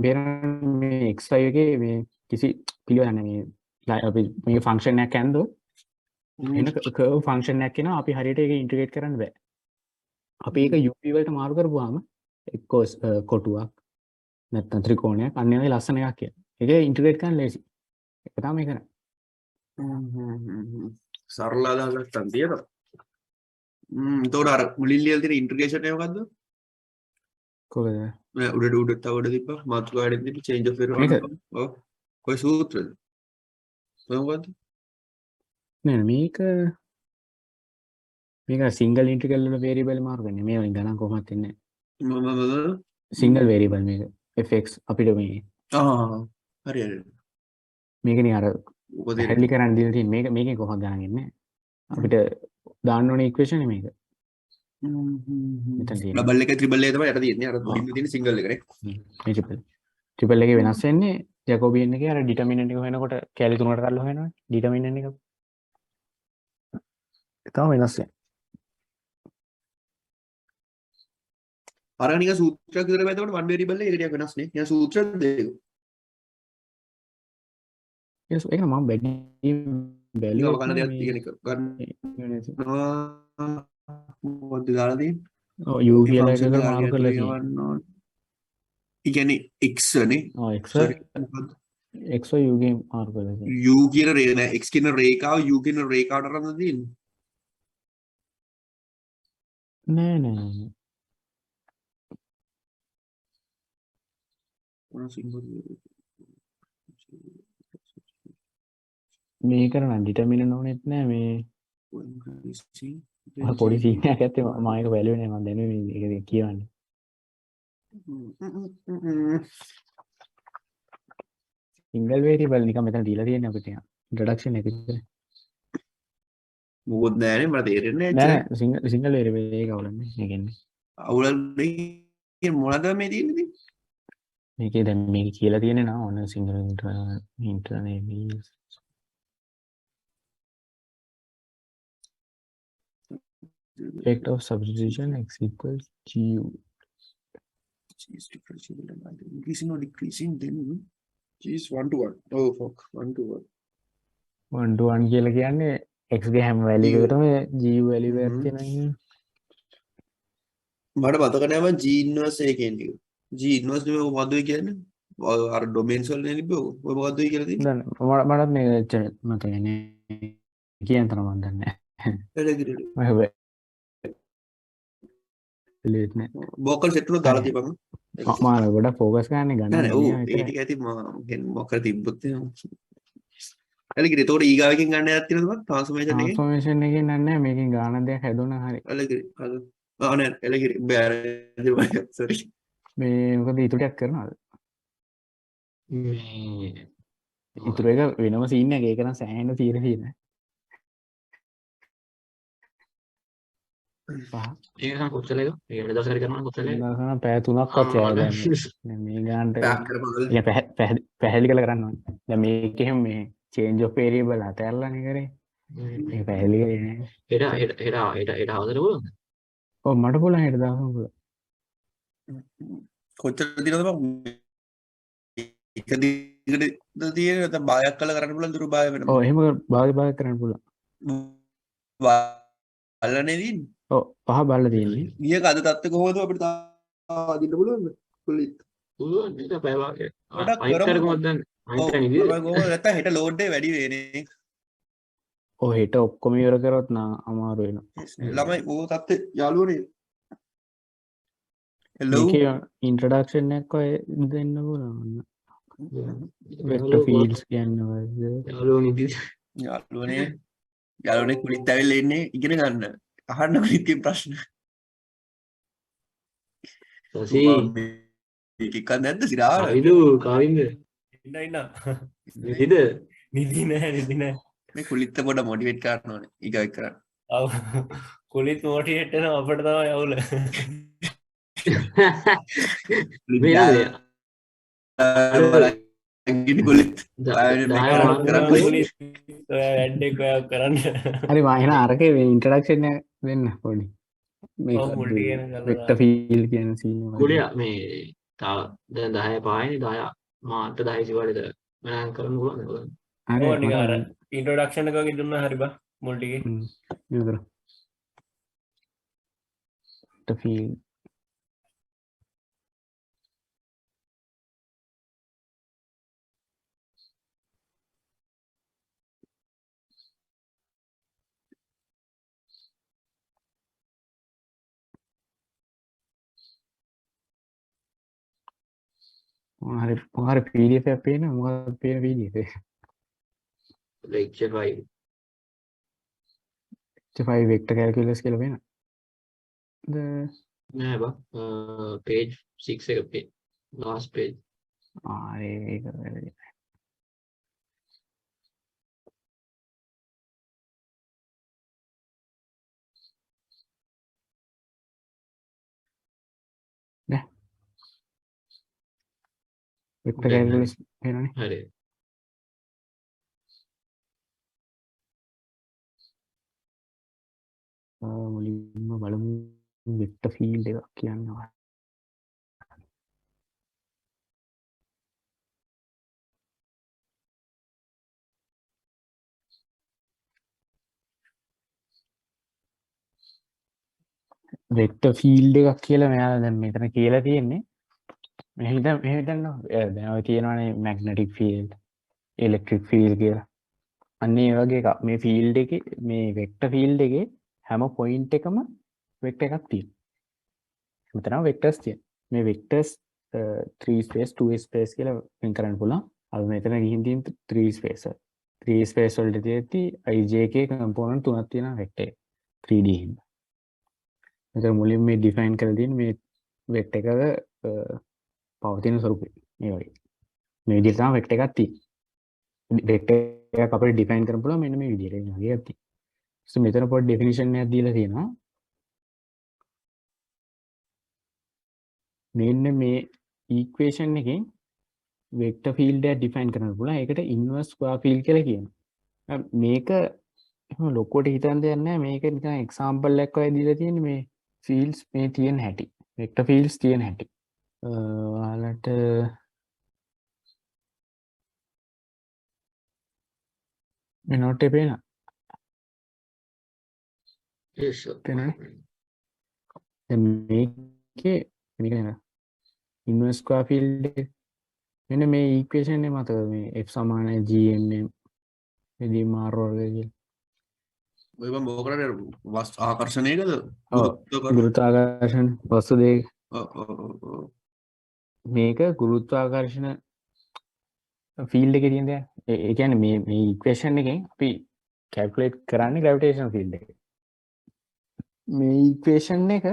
මේ xy එකේ මේ කිසි පිළිවෙලක් නැහැ මේ අපි මේ ෆන්ක්ෂන් එකක් ඇන්දොත් එන කර්ව් ෆන්ක්ෂන් එකක් එනවා අපි හරියට ඒක ඉන්ටිග්‍රේට් කරන්න බෑ අපි ඒක uv වලට මාරු කරපුවාම එක්ක කොටුවක් නැත්නම් ත්‍රිකෝණයක් අන්න ඒ වගේ ලස්සන එකක් කියන ඒක ඉන්ටිග්‍රේට් කරන්න ලේසි. ඒක තමයි කරන්නේ. සරල අදහසක් තමයි තියෙනවා. එතකොට අර මුලින් ලියලා තියෙන ඉන්ටිග්‍රේෂන් එක මොකද්ද? කොහොමද? උඩට තව උඩ තිබ්බා මාතෘකාවෙන් තිබ්බ change of variable. මේක? ඔව්. කොයි සූත්‍රද? මොකද්ද? නෑ මේක සිංගල් ඉන්ටිග්‍රල් වල වේරියබල් මාරු වෙන්නේ. මේ වලින් ගණන් කොහොමද එන්නේ? සිංගල් වේරියබල් මේක fx අපිට මේ හරි හරි. මේකනේ අර මොකද හැඩලි කරන්න දීලා තියෙන මේකෙන් කොහොමද ගණන් එන්නේ? අපිට දාන්න ඕනේ ඉක්වේෂන් එක මේක. මෙතන තියෙන. ඩබල් එක ට්‍රිපල් එක තමයි යට තියෙන්නේ. අර මුලින්ම තියෙන සිංගල් එකනේ. මේ ට්‍රිපල් එකේ වෙනස් වෙන්නේ ජැකෝබියන් එකේ අර ඩිටර්මිනන්ට් එක හොයනකොට කැලි තුනකට කරලා හොයනවනේ ඩිටර්මිනන්ට් එක. ඒක තමයි වෙනස් වෙන්නේ. අර නික සූත්‍රයක් විතර බැලුවම වන් වේරියබල් එක ටිකක් වෙනස් නේ. නිකන් සූත්‍රයක් දෙක. ඒක මම බැලුවේ නිකන් වකන්න දෙයක් තියෙන එක. ගන්න. මොකද දාලා තියෙන්නේ? ඔව් u කියලා එකකට මාරු කරලා තියෙනවා. ඒ කියන්නේ x නේ. ඔව් x x u ගේ මාරු කරලා තියෙනවා. u කියන x කියන රේඛාව u කියන රේඛාවට අරන් තියෙන්නේ. නෑ මේකට නම් ඩිටර්මිනන්ට් ඕනෙත් නෑ මේ පොඩි සීන් එකක් ඇත්තේ මම ඒක බැලුවේ නෑ මම දැනුවේ මේක කියවන්නේ. සිංගල් වේරියබල් නිකන් මෙතන දීලා තියෙන්නේ අපිට ඉන්ට්‍රොඩක්ෂන් එක විතර. මොකොත් නෑනේ මට තේරෙන්නේ නැහැ. නෑ සිංගල් වේරියබල් ඒක අවුලන්නේ මේකෙන්නේ. අවුලන්නේ මොනවද මේ තියෙන්නේ? මේකේ දැන් මේක කියලා තියෙන්නේ නා ඔන්න single ඉන්ටර්නේබල් effect of substitution x equals gu. G is differentiable and either increasing or decreasing, then G is 1 to 1. Oh fuck, 1 to 1. 1 to 1 කියලා කියන්නේ x ගේ හැම වැලියු එකකටම gu වැලියු එකක් තියෙනවා. මට මතක නෑ මම G inverse එක කියන්නේ. G inverse නේ මොකද්ද කියන්නේ? අර ඩොමේන්ස් වල නේ තිබ්බේ ඔය මොකද්ද කියලා තියෙන්නේ? දැන් මටත් මේක එච්චර මතක නෑ. කියන තරම මම දන්නේ නෑ. බෝකල් සෙට් උන දාලා තියපන්. මාන ගොඩක් ෆෝකස් කරන්නේ ගන්න. නෑ ඔව් ඒ ටික ඇති මම මොකද තිබ්බොත් එලගිරි ඒතකොට ඊගාවකින් ගන්න එකක් තියෙනවද මම ට්‍රාන්ස්ෆෝමේෂන් එකකින් නෑ මේකෙන් ගාන දෙයක් හැදුණා හරි. එලගිරි නෑ එලගිරි බෑ සෝරි මේ මොකද ඊටු ටිකක් කරනවද? මේ ඉතුරු එක වෙනම සීන් එකක් ඒක නම් සෑහෙන తీර තියෙන. ඒක නම් කොච්චර එක? ඒක දවස් හරි කරනවා කොච්චර එක? දවසක් පැය 3ක්වත් යෑදන්නේ. දැන් මේ ගානට පැහැදිලි කරලා කරන්න ඕනේ. දැන් මේකෙම මේ change of variable අතහැරලානේ කරේ. ඒක පැහැදිලි කරේ නෑ. හෙට හවසට පුළුවන්ද? ඔව් මට පුළුවන් හෙට දවසම පුළුවන්. කොච්චර දිනවද මම එක දිගට තියෙන නැත්නම් භාගයක් කරලා කරන්න පුළුවන් දුරු භාගය වෙනවා. ඔව් එහෙම භාග කරන්න පුළුවන්. බලන්නේ දින්නේ. ඔව් පහ බලලා තියෙන්නේ. ගියක අද තත්ත්ව කොහොමද අපිට අදින්න පුළුවන්ද? පුළුවන්. පුළුවන් නේද පැය වාගේ. ගොඩක් අයිත් කරමු. කරගමු දැන්. අයිත් ඔව් කරන්නේ මම කොහොමද නැත්නම් හෙට ලෝඩ් එක වැඩි වෙන්නේ. ඔව් හෙට ඔක්කොම ඉවර කරොත් නා අමාරු වෙනවා. ළමයි ඕ තත්ත්වය යාළුවනේ. හෙලෝ මේකේ ඉන්ට්‍රොඩක්ෂන් එකක් ඔය දෙන්න පුළුවන්. වෙක්ටර් ෆීල්ඩ්ස් කියන්නේ මොකද්ද? යාළුවනේ කුලිත් ඇවිල්ලා ඉන්නේ ඉගෙන ගන්න. අහන්න කුලිත්ගේ ප්‍රශ්න. සසි මේකක් නැද්ද සිරාවල? කාවින්ද? ඉන්න නිදිද? නිදි නෑ මේ කුලිත්ත පොඩ මොටිවේට් කරන්න ඕනේ. ඊගාවක් කරන්න. ඔව් කුලිත් මොටිවේට් වෙන අපිට තමයි අවුල ගිනි කුලිත් වැඩ්ඩෙක් කරන්න හරි මම අරකේ ඉන්ට්‍රොඩක්ෂන් එක දෙන්න පොඩි. මේ ඔව් මුල් ටික එන කරලා වෙක්ටර් ෆීල්ඩ් කියන සීන් එක. කුලියා මේ දැන් 10 පායනේ 10 මාට 10 සිවලද මම කරන්න පුළුවන්ද? හරි ඕ නිකන් අර ඉන්ට්‍රොඩක්ෂන් එක වගේ දුන්නා හරි බා මුල් ටිකේ ඉවර. වෙක්ටර් ෆීල්ඩ් මොහර පීඩියෆ පේන මොහත් පේන පීඩිය lecture 5 ෆයි වෙක්ට කැල්කුලස් කියල වෙන නෑ බා page 6 එක page last page ආරේ වෙක්ට කැල්කුලස් වෙනනේ හරි මුලින්ම බලමු වෙක්ට ෆීල්ඩ එකක් කියන්නවා වෙක්ට ෆීල්ඩ එකක් කියලා මෙයාලා දැන් මෙතන කියලා තියෙන්නේ මෙහිතන්න දැව තියෙනවානේ මැග්නටික් ෆීල්ඩ් ඉලෙක්ට්‍රික් ෆීල් කියලා අන්නේ වගේ එකක් මේ ෆීල්ඩ් එක මේ වෙක්ට ෆීල්ඩ් එකේ හැම පොයින්ට් එකම වෙක්ට එකක් තියෙන මෙතන වෙක්ටර්ස් තියෙන මේ වෙක්ටර්ස් 3 ස්පේස් 2 ස්පේස් කියලා වෙන් කරන්න පුළුවන් අද මෙතන ගිහින් තියෙන 3 ස්පේස් 3 ස්පේස් වලට තියෙති ijk කම්පොනන්ට් තුනක් තියෙනවා වෙක්ටර් එක 3D හින්දා මෙතන මුලින්ම මේ ඩිෆයින් කරලා තියෙන මේ වෙක්ටර් එකක පවතින ස්වරූපය මේ වගේ මේ විදිහට තමයි වෙක්ටර් එකක් තියෙන්නේ වෙක්ටර් එකක් අපිට ඩිෆයින් කරන්න පුළුවන් මෙන්න මේ විදිහට මේ වගේ එකක් තියෙනවා මෙතන පොඩි ඩෙෆිනිෂන් එකක් දීලා තියෙනවා මෙන්න මේ ඉක්වේෂන් එකෙන් වෙක්ටර් ෆීල්ඩ් එක ඩිෆයින් කරන්න පුළුවන් ඒකට ඉන්වර්ස් ස්ක්වයර් ෆීල්ඩ් කියලා කියනවා මේක එහෙම ලොකුවට හිතන්න දෙයක් නැහැ මේක නිකන් එක්සැම්පල් එකක් වගේ දීලා තියෙන්නේ මේ ෆීල්ඩ්ස් මේ තියෙන හැටි වෙක්ටර් ෆීල්ඩ්ස් තියෙන හැටි ඔයාලට මේ නෝට් එකේ පේනවා yes sir පේනවනේ දැන් මේකේ මේක නේද ඉන්වර්ස් ස්ක්වයර් ෆීල්ඩ් එක මෙන්න මේ ඉක්වේෂන් එක මතකද මේ f සමානයි gmm එදී මාර වර්ගය කියලා ඔය මම මොකටද වස් ආකර්ෂණයකද ගුරුත්වාකර්ෂණ වස්තු දෙක ඔව් මේක ගුරුත්වාකර්ෂණ ෆීල්ඩ් එකේ තියෙන දේ ඒ කියන්නේ මේ ඉක්වේෂන් එකෙන් අපි කැල්කියුලේට් කරන්නේ ග්‍රැවිටේෂනල් ෆීල්ඩ් එක මේ ඉක්වේෂන් එක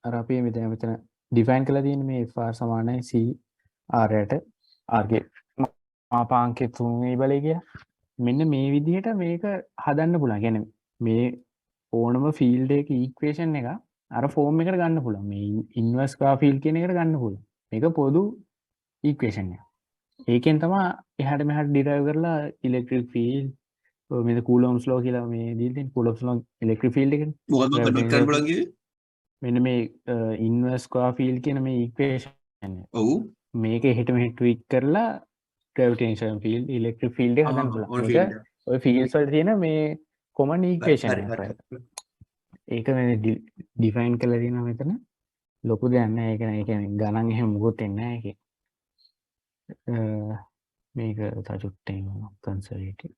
අර අපි මෙතන ඩිෆයින් කරලා තියෙන මේ f r සමානයි c r යට r ගේ මාපාංකය 3 බලය කියලා මෙන්න මේ විදිහට මේක හදන්න පුළුවන්. කියන්නේ මේ ඕනම ෆීල්ඩ් එක ඉක්වේෂන් එක අර ෆෝම් එකට ගන්න පුළුවන්. මේ ඉන්වර්ස් ස්ක්වයර් ෆීල්ඩ් කියන එකට ගන්න පුළුවන්. මේක පොදු ඉක්වේෂන් එක. ඒකෙන් තමයි එහාට මෙහාට ඩිරයිව් කරලා ඉලෙක්ට්‍රික් ෆීල්ඩ් මේ කූලොම්ස් ලෝ කියලා මේ දීලා තියෙන කූලොම්ස් ලෝ ඉලෙක්ට්‍රික් ෆීල්ඩ් එකනේ. මොකද්ද කන්වර්ට් කරන්න බලන් කිව්වේ මෙන්න මේ ඉන්වර්ස් ස්ක්වයර් ෆීල්ඩ් කියන මේ ඉක්වේෂන් එක. ඔව් මේක එහෙට මෙහෙට ට්වික් කරලා ග්‍රැවිටේෂනල් ෆීල්ඩ් ඉලෙක්ට්‍රික් ෆීල්ඩ් එක හදන්න පුළුවන්. මේක ඔය ෆීල්ඩ්ස් වල තියෙන මේ කොමන් ඉක්වේෂන් එක. ඒක මේ ඩිෆයින් කරලා තියෙනවා මෙතන. ලොකු දෙයක් නෑ. ඒක නෑ. ඒ කියන්නේ ගණන් එහෙම මොකුත් එන්නේ නෑ ඒකේ. මේක තචුට්ටෙන් කන්සර්වේටිව්.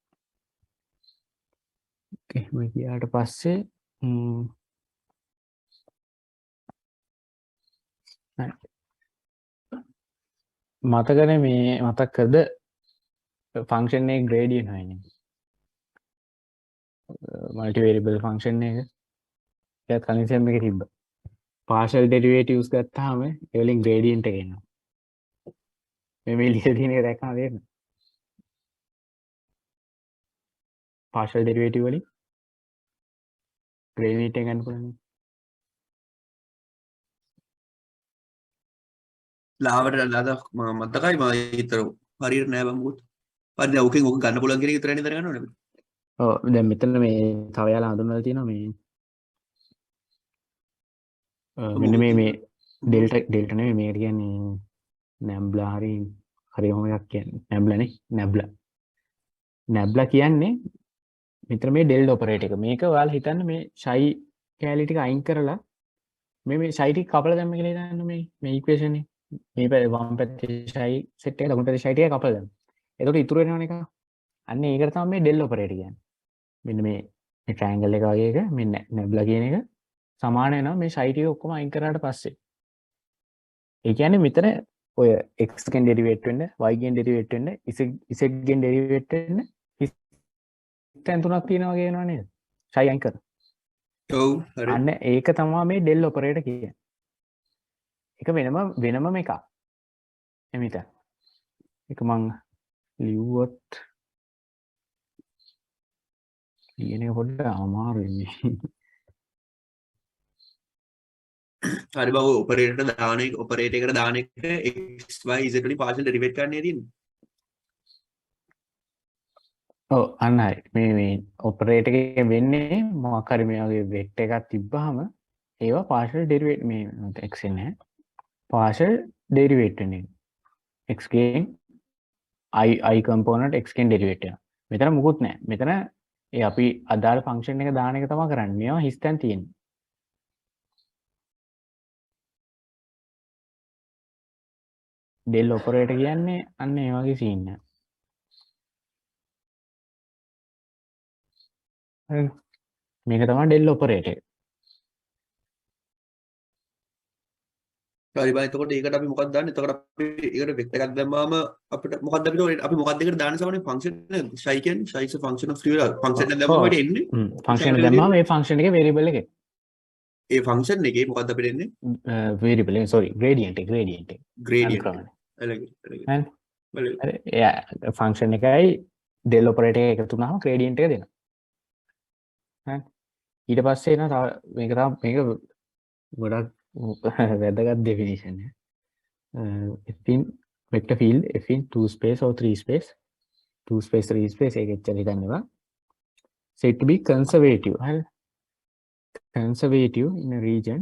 ඕකේ මේ ගියාට පස්සේ මතකනේ මේ මතකද ෆන්ක්ෂන් එකේ ග්‍රේඩියන්ට් හොයන්නේ මල්ටි වේරියබල් ෆන්ක්ෂන් එක ඒත් කලින් සෙම් එකේ තිබ්බා පාර්ෂල් ඩෙරිවේටිව්ස් ගත්තාම ඒ වලින් ග්‍රේඩියන්ට් එක එනවා මේ ලියලා තියෙන එක දැක්කම තේරෙනවද පාර්ෂල් ඩෙරිවේටිව් වලින් ග්‍රේඩියන්ට් එක ගන්න පුළුවන් ලාවට ලාද මතකයි මම ඊතර හරියට නෑ බංගුත් හරි දැන් ඕකෙන් ඕක ගන්න පුළුවන් කියන එක විතරයි නේද ගන්න ඕනේ ඔව් දැන් මෙතන මේ තව යාලා හඳුන්වලා තියෙනවා මේ මෙන්න මේ ඩෙල්ටා නෙමෙයි මේකට කියන්නේ නැම්බ්ලා හරි මොම එකක් කියන්නේ නැම්බ්ලානේ නැම්බ්ලා කියන්නේ මෙතන මේ ඩෙල්ටා ඔපරේටර් එක මේක ඔයාලා හිතන්න මේ ෂයි කැලි ටික අයින් කරලා මේ ෂයි ටික කපලා දැම්ම කියලා හිතන්න මේ ඉක්වේෂන් එක මේ වම් පැත්තේ ෂයි සෙට් එක දකුණු පැත්තේ ෂයි ටික කපලා දැම්ම එතකොට ඉතුරු වෙනවනේ එක අන්න ඒකට තමයි මේ ඩෙල් ඔපරේටර් කියන්නේ මෙන්න මේ ට්‍රයැන්ගල් එක වගේ එක මේ නැම්බ්ලා කියන එක සමාන වෙනවා මේ ෂයි ටික ඔක්කොම අයින් කරාට පස්සේ ඒ කියන්නේ මෙතන ඔය x ගෙන් ඩෙරිවේට් වෙන්න y ගෙන් ඩෙරිවේට් වෙන්න z ගෙන් ඩෙරිවේට් වෙන්න හිස්තැන් තුනක් තියෙනවා කියනවා නේද? ෂයි අයින් කර. ඔව් හරි අන්න ඒක තමයි මේ ඩෙල් ඔපරේටර් කියන්නේ. ඒක වෙනම එකක්. එමිට. ඒක මං ලිව්වොත් ලියන එක පොඩ්ඩක් අමාරුයි මේ. හරි බව ඔපරේටර් දාන එක ඔපරේටර් එකට දාන එක x y z වලින් පාර්ෂල් ඩෙරිවේට් කරන්න තියෙන්නේ. ඔව් අන්න හරි. මේ ඔපරේටර් එකේ වෙන්නේ මොකක් හරි මේ වගේ වෙක්ටර් එකක් තිබ්බහම ඒවා පාර්ෂල් ඩෙරිවේට් මේ x එන්නේ පාර්ෂල් ඩෙරිවේට් වෙන්නේ. x ගෙන් i component x ගෙන් ඩෙරිවේට් වෙනවා. මෙතන මුකුත් නැහැ. මෙතන ඒ අපි අදාළ ෆන්ක්ෂන් එක දාන එක තමයි කරන්නේ. මේවා හිස්තැන් තියෙන්නේ. ඩෙල් ඔපරේටර් කියන්නේ අන්න ඒ වගේ සීන් එක. මේක තමයි ඩෙල් ඔපරේටර්. හරි බයි එතකොට ඒකට අපි මොකක්ද දාන්නේ? එතකොට අපි ඒකට වෙක්ටර් එකක් දැම්මාම අපිට මොකක්ද අපි මොකක්ද ඒකට දාන්නේ සාමාන්‍ය ෆන්ක්ෂන් එක ෂයි කියන්නේ shy is a function of 3 function එක දැම්මම අපිට එන්නේ ෆන්ක්ෂන් එක දැම්මම ඒ ෆන්ක්ෂන් එකේ වේරියබල් එකේ ඒ ෆන්ක්ෂන් එකේ මොකක්ද අපිට එන්නේ? වේරියබල් එක සෝරි ග්‍රේඩියන්ට් එක ග්‍රේඩියන්ට් අනුක්‍රමණය. හරි හරි එයා ෆන්ක්ෂන් එකයි ඩෙල් ඔපරේටර් එක එකතු වුණාම ග්‍රේඩියන්ට් එක දෙනවා. හරි ඊට පස්සේ එන මේක තමයි මේක ගොඩක් වැදගත් definition එක. F in vector field F in 2 space or 3 space 2 space 3 space ඒක එච්චර හිතන්නවා. Said to be conservative. හරි conservative in a region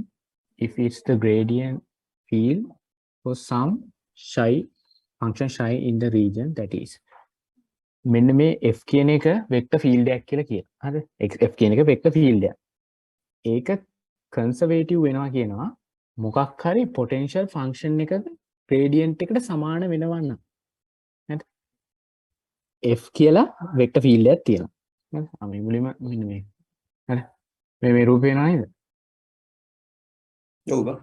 if it's the gradient field for some psi function psi in the region that is මෙන්න මේ f කියන එක vector field එකක් කියලා කියනවා. හරි f කියන එක වෙක්ටර් ෆීල්ඩ් එකක්. ඒක කන්සර්වේටිව් වෙනවා කියනවා මොකක් හරි පොටෙන්ෂල් ෆන්ක්ෂන් එකක ග්‍රේඩියන්ට් එකට සමාන වෙනවා නම්. හරි f කියලා වෙක්ටර් ෆීල්ඩ් එකක් තියෙනවා. හරි අපි මුලින්ම මෙන්න මේ හරි මේ රූපේ වෙනවා නේද? ඔව් බා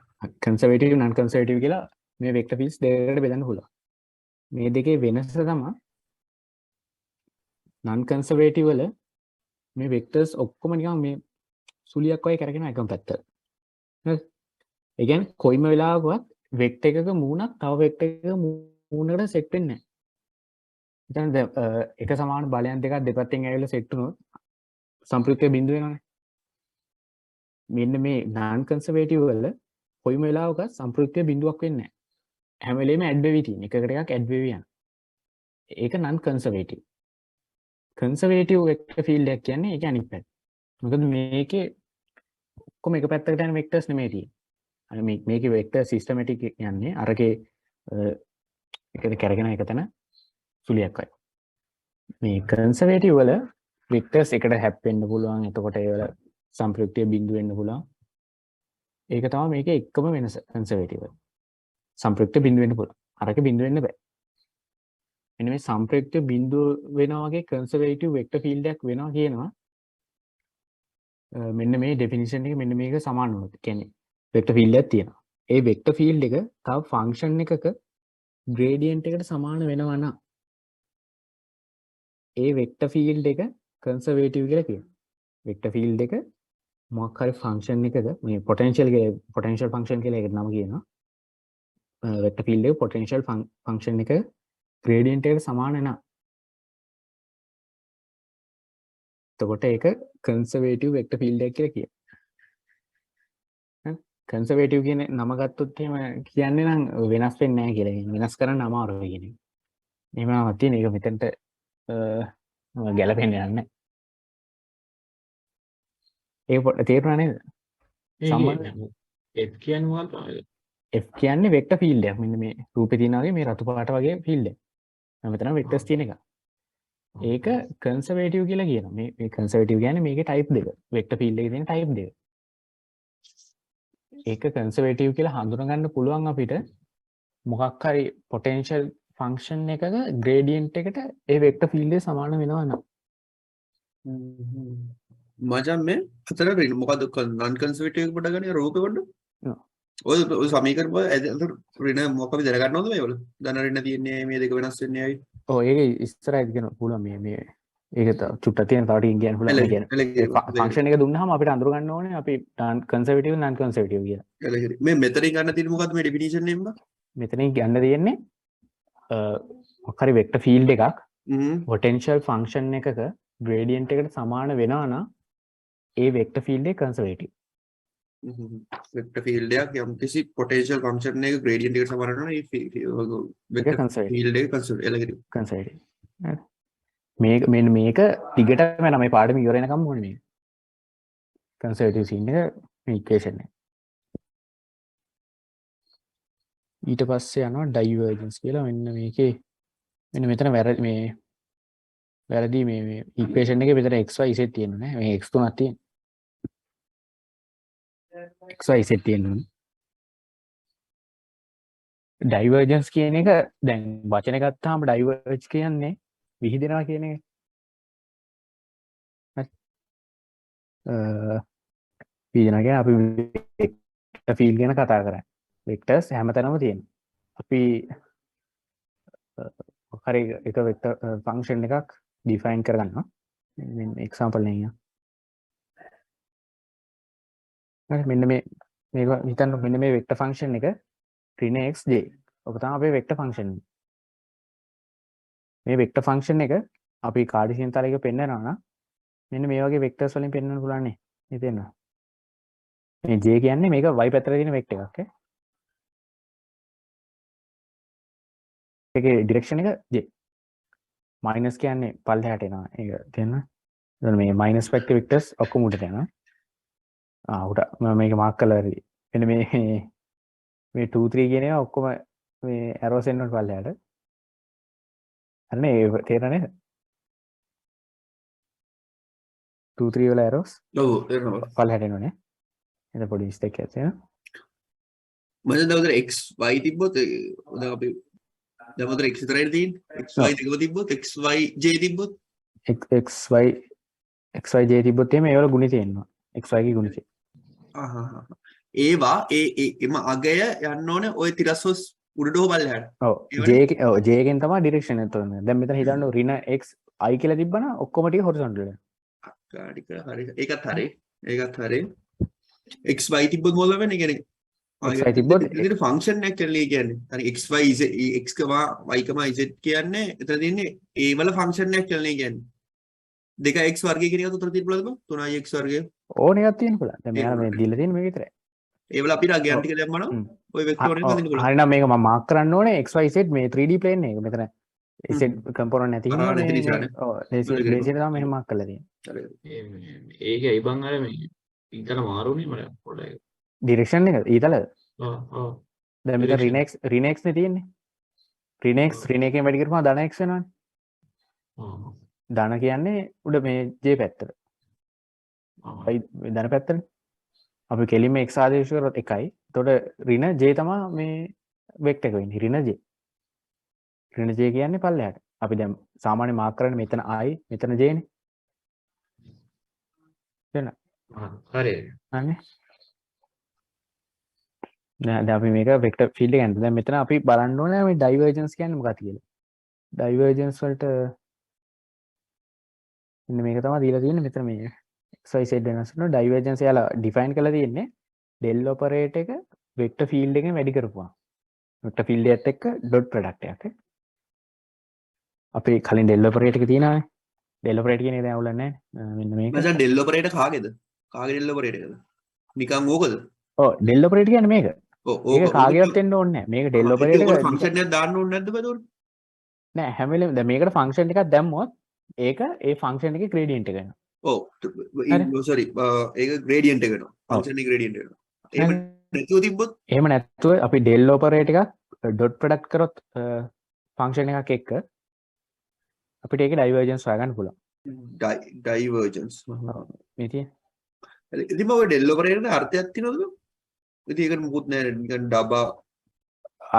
කන්සර්වේටිව් නන් කන්සර්වේටිව් කියලා මේ වෙක්ටර් ෆීල්ඩ්ස් දෙකකට බෙදන්න පුළුවන්. මේ දෙකේ වෙනස තමයි නන් කන්සර්වේටිව් වල මේ වෙක්ටර්ස් ඔක්කොම නිකන් මේ සුලියක් වගේ කරගෙන එකම පැත්තට. හරි. ඒ කියන්නේ කොයිම වෙලාවකවත් වෙක්ටර් එකක මූණක් තව වෙක්ටර් එකක මූණකට සෙට් වෙන්නේ නැහැ. එක සමාන බලයන් දෙකක් දෙපැත්තෙන් ඇවිල්ලා සෙට් වුණොත් සම්ප්‍රයුක්ත බිඳුව වෙනවනේ. මෙන්න මේ නන් කන්සර්වේටිව් වල කොයිම වෙලාවකවත් සම්ප්‍රයුක්ත බිඳුවක් වෙන්නේ නැහැ. හැම වෙලේම ඇඩ් වෙවි තියෙන. එකකට එකක් ඇඩ් වෙවි යන. ඒක නන් කන්සර්වේටිව්. කන්සර්වේටිව් වෙක්ටර් ෆීල්ඩ් එකක් කියන්නේ ඒක අනිත් පැත්ත. මොකද මේකේ ඔක්කොම එක පැත්තකට යන වෙක්ටර්ස් නෙමෙයි තියෙන්නේ. අර මේකේ වෙක්ටර් සිස්ටමැටික් යන්නේ අරකේ එකද කරගෙන එකතන සුලියක් වයි. මේ කන්සර්වේටිව් වල වෙක්ටර්ස් එකට හැප්පෙන්න පුළුවන්. එතකොට ඒ වල සම්ප්‍රයුක්තීය බිඳු වෙන්න පුළුවන්. ඒක තමයි මේකේ එකම වෙනස කන්සර්වේටිව් වල. සම්ප්‍රයුක්ත බිඳු වෙන්න පුළුවන්. අරක බිඳු වෙන්න බෑ. මෙන්න මේ සම්ප්‍රයුක්ත බිඳු වෙනා වගේ කන්සර්වේටිව් වෙක්ටර් ෆීල්ඩ් එකක් වෙනවා කියනවා. මෙන්න මේ ඩෙෆිනිෂන් එක මෙන්න මේක සමාන වුණොත් කියන්නේ වෙක්ටර් ෆීල්ඩ් එකක් තියෙනවා. ඒ වෙක්ටර් ෆීල්ඩ් එක තව ෆන්ක්ෂන් එකක ග්‍රේඩියන්ට් එකට සමාන වෙනවා නම් ඒ වෙක්ටර් ෆීල්ඩ් එක කන්සර්වේටිව් කියලා කියනවා. වෙක්ටර් ෆීල්ඩ් එක මොකක් හරි ෆන්ක්ෂන් එකක මේ පොටෙන්ෂල් ෆන්ක්ෂන් කියලා ඒකට නම කියනවා. වෙක්ටර් ෆීල්ඩ් එක පොටෙන්ෂල් ෆන්ක්ෂන් එක ග්‍රේඩියන්ට් එකට සමාන නම් එතකොට ඒක කන්සර්වේටිව් වෙක්ටර් ෆීල්ඩ් එකක් කියලා කියනවා. කන්සර්වේටිව් කියන නම ගත්තොත් එහෙම කියන්නේ නම් වෙනස් වෙන්නේ නැහැ කියලා. වෙනස් කරන්න අමාරුයි කියන එක. එහෙම නමක් තියෙන එක මෙතනට ගැලපෙන්නේ නැහැ. ඒක පොඩ්ඩක් තේරුණා නේද? සම්බන්ධ F කියන්නේ මොකක්ද? F කියන්නේ වෙක්ටර් ෆීල්ඩ් එකක්. මෙන්න මේ රූපේ තියෙනා වගේ මේ රතු පාට වගේ ෆීල්ඩ් එකක්. මෙතන වෙක්ටර්ස් තියෙන එක. ඒක කන්සර්වේටිව් කියලා කියනවා. මේ කන්සර්වේටිව් කියන්නේ මේකේ ටයිප් දෙක. වෙක්ටර් ෆීල්ඩ් එකේ තියෙන ටයිප් දෙක. ඒක කන්සර්වේටිව් කියලා හඳුනගන්න පුළුවන් අපිට මොකක් හරි පොටෙන්ෂල් ෆන්ක්ෂන් එකක ග්‍රේඩියන්ට් එකට ඒ වෙක්ටර් ෆීල්ඩ් එක සමාන වෙනවා නම්. මචං මේ අතර මොකද නන් කන්සර්වේටිව් එක පොඩ ගන්නේ රූපේ පොඩ. ඔය සමීකරණ ඍණ මොකක්ද දැනගන්න ඕනද මේවල? ධන ඍණ තියන්නේ මේ දෙක වෙනස් වෙන්නේ ඇයි? ඔව් ඒක ඉස්සරහට කියන පුළුවන් මේ ඒක චුට්ටක් තියෙන තව ටිකක් කියන්න පුළුවන්. මේ කියන්නේ ෆන්ක්ෂන් එක දුන්නාම අපිට අඳුර ගන්න ඕනේ අපි කන්සර්වේටිව් non කන්සර්වේටිව් කියලා. එලෙහිරි. මේ මෙතනින් ගන්න තියෙන්නේ මොකද්ද මේ ඩෙෆිනිෂන් එකෙන් බා? මෙතනින් ගන්න තියෙන්නේ මොකක් හරි වෙක්ටර් ෆීල්ඩ් එකක් හ්ම්. පොටෙන්ෂල් ෆන්ක්ෂන් එකක ග්‍රේඩියන්ට් එකට සමාන වෙනවා නම් ඒ වෙක්ටර් ෆීල්ඩ් එක කන්සර්වේටිව්. වෙක්ටර් ෆීල්ඩ් එකක් යම් කිසි පොටෙන්ෂල් ෆන්ක්ෂන් එකක ග්‍රේඩියන්ට් එකට සමාන වෙනවා නම් ඒ වෙක්ටර් කන්සර්වේටිව්. ෆීල්ඩ් එක කන්සර්වේටිව්. එලෙහිරි. කන්සර්වේටිව්. මේක මෙන්න මේක දිගටම යන මේ පාඩම ඉවර වෙනකම් ඕනේ මේක. කන්සර්වේටිව් සීන් එක මේ ඉක්වේෂන් එක. ඊට පස්සේ යනවා ඩයිවර්ජන්ස් කියලා. මෙන්න මේකේ මෙන්න මෙතන වැරදි මේ ඉක්වේෂන් එකේ මෙතන xy z තියෙනවා නේ. මේ x තුනක් තියෙනවා. xy z තියෙනවා. ඩයිවර්ජන්ස් කියන එක දැන් වචන ගත්තාම ඩයිවර්ජ් කියන්නේ විහිදෙනවා කියන එක. හරි. විහිදෙනවා කියන්නේ අපි වෙක්ටර් ෆීල්ඩ් ගැන කතා කරන්නේ. වෙක්ටර්ස් හැමතැනම තියෙනවා. අපි හරි එක වෙක්ටර් ෆන්ක්ෂන් එකක් ඩිෆයින් කරගන්නවා. මෙන්න එක්සැම්පල් එකක් ගන්න. හරි මෙන්න මේක හිතන්න මෙන්න මේ වෙක්ටර් ෆන්ක්ෂන් එක ඍණ xj. ඔක තමයි අපේ වෙක්ටර් ෆන්ක්ෂන් එක. මේ වෙක්ටර් ෆන්ක්ෂන් එක අපි කාඩිසියන් තලයක පෙන්නනවා නම් මෙන්න මේ වගේ වෙක්ටර්ස් වලින් පෙන්වන්න පුළුවන් නේ. හිතෙන්න. මේ j කියන්නේ මේක y පැත්තට තියෙන වෙක්ටර් එකක් ඈ. ඒකේ ඩිරෙක්ෂන් එක j. මයිනස් කියන්නේ පල්ලෙහාට එනවා. ඒක තේරෙනවද? එතන මේ මයිනස් වෙක්ටර් වෙක්ටර්ස් ඔක්කොම උඩට යනවා. උඩ මම මේක මාක් කරලා හරි. මෙන්න මේ 2 3 කියන ඒවා ඔක්කොම මේ ඇරෝස් එන්නට පල්ලෙහාට. හරිනේ ඒ තේරෙන්නේ නේද? 2 3 වල ඇරෝස් ඔව් තේරෙනවා. පල්ලෙහාට එනවනේ. එතන පොඩි මිස්ටේක් එකක් තියෙනවා. මම දවතර x y තිබ්බොත් දැන් අපි දැන් උතර x විතරයි තියෙන්නේ. x y දෙකම තිබ්බොත් x y j තිබ්බොත් xy j තිබ්බොත් එimhe ඒවල ගුණි තියෙනවා. xy ගේ ගුණි තියෙනවා. ඒවා එම අගය යන්න ඕනේ ওই තිරස්වස් උඩට හො පල්ලෙහාට. ඔව් j එකෙන් තමයි ඩිරෙක්ෂන් එක තෝරන්නේ. දැන් මෙතන හිතන්න ඍණ x i කියලා තිබ්බනම් ඔක්කොම ටික හොරිසොන්ටල් වෙනවා. කාඩික හරි. ඒකත් හරි. xy තිබ්බොත් මොකද වෙන්නේ? කියන්නේ xy තිබ්බොත් ඉතින් ෆන්ක්ෂන් එකක් කියලා කියන්නේ. හරි xy z x, y, z කියන්නේ එතන තියෙන්නේ ඒ වල ෆන්ක්ෂන් එකක් කියලා කියන්නේ. 2x වර්ගය කියන එකත් උතර තියෙන්න පුළුවන්ද? 3x වර්ගය. ඕන එකක් තියෙන්න පුළුවන්. දැන් මෙයා මේ දීලා තියෙන මේ විතරයි. ඒ වල අපිට අගයන් ටික දැම්මනම් ওই වෙක්ටර් වලින් හදින්න පුළුවන්. හරි නම් මේක මම මාක් කරන්න ඕනේ xyz මේ 3D plane එක. මෙතන z component නැති හින්දා නැති නිසානේ. ඔව් ලේසියට තමයි මෙහෙම මාක් කරලා තියෙන්නේ. ඒක ඉබන් අර මේ ඊතල මාරුනේ මට පොඩ්ඩක්. ඩිරෙක්ෂන් එක ඊතල ඔව් ඔව්. දැන් මෙතන ඍණ x නේ තියෙන්නේ. ඍණ x ඍණ එකෙන් වැඩි කරපුවා ධන x වෙනවනේ. ඔව්. ධන කියන්නේ උඩ මේ j පැත්තට. y ධන පැත්තනේ. අපි කෙලින්ම x ආදේශ කරොත් 1යි. එතකොට ඍණ j තමයි මේ වෙක්ටර් එක වෙන්නේ. ඍණ j. ඍණ j කියන්නේ පල්ලෙහාට. අපි දැන් සාමාන්‍ය මාක් කරන්නේ මෙතන i මෙතන j නේ. දැන් හරි. අනේ දැන් අපි මේක වෙක්ටර් ෆීල්ඩ් එක ගන්න. දැන් මෙතන අපි බලන්න ඕනේ මේ ඩයිවර්ජන්ස් කියන්නේ මොකක්ද කියලා. ඩයිවර්ජන්ස් වලට මෙන්න මේක තමයි දීලා තියෙන්නේ මෙතන මේ xy z වෙනස් කරන ඩයිවර්ජන්ස් යාලා ඩිෆයින් කරලා තියෙන්නේ del ඔපරේටර් එක වෙක්ටර් ෆීල්ඩ් එකෙන් වැඩි කරපුවා. වෙක්ටර් ෆීල්ඩ් එකත් එක්ක ඩොට් ප්‍රොඩක්ට් එකක්. අපි කලින් del ඔපරේටර් එක තියෙනවානේ. del ඔපරේටර් කියන එක දැන් අවුලක් නැහැ. මෙන්න මේක. මචං del ඔපරේටර් කාගේද? කාගේ del ඔපරේටර් එකද? නිකන් ඕකද? ඔව් del ඔපරේටර් කියන්නේ මේක. ඔව් මේක කාගේවත් වෙන්න ඕනේ නැහැ. මේක del ඔපරේටර් එක ෆන්ක්ෂන් එකක් දාන්න ඕනේ නැද්ද බදෝර? නෑ හැම වෙලේම දැන් මේකට ෆන්ක්ෂන් එකක් දැම්මොත් ඒක ඒ ෆන්ක්ෂන් එකේ ග්‍රේඩියන්ට් එක වෙනවා. ඔව් සෝරි ඒක ග්‍රේඩියන්ට් එක වෙනවා. ෆන්ක්ෂන් එකේ ග්‍රේඩියන්ට් එක වෙනවා. එහෙම නැතුව තිබ්බොත් එහෙම නැත්නම් අපි del ඔපරේටර් එකක් ඩොට් ප්‍රොඩක්ට් කරොත් ෆන්ක්ෂන් එකක් එක්ක අපිට ඒකේ ඩයිවර්ජන්ස් හොයාගන්න පුළුවන්. ඩයිවර්ජන්ස්. මේ තියෙන්නේ. ඉතින් ඔය del ඔපරේටරේ අර්ථයක් තියෙනවද? ඉතින් ඒකට මුකුත් නැහැ නිකන් ඩබා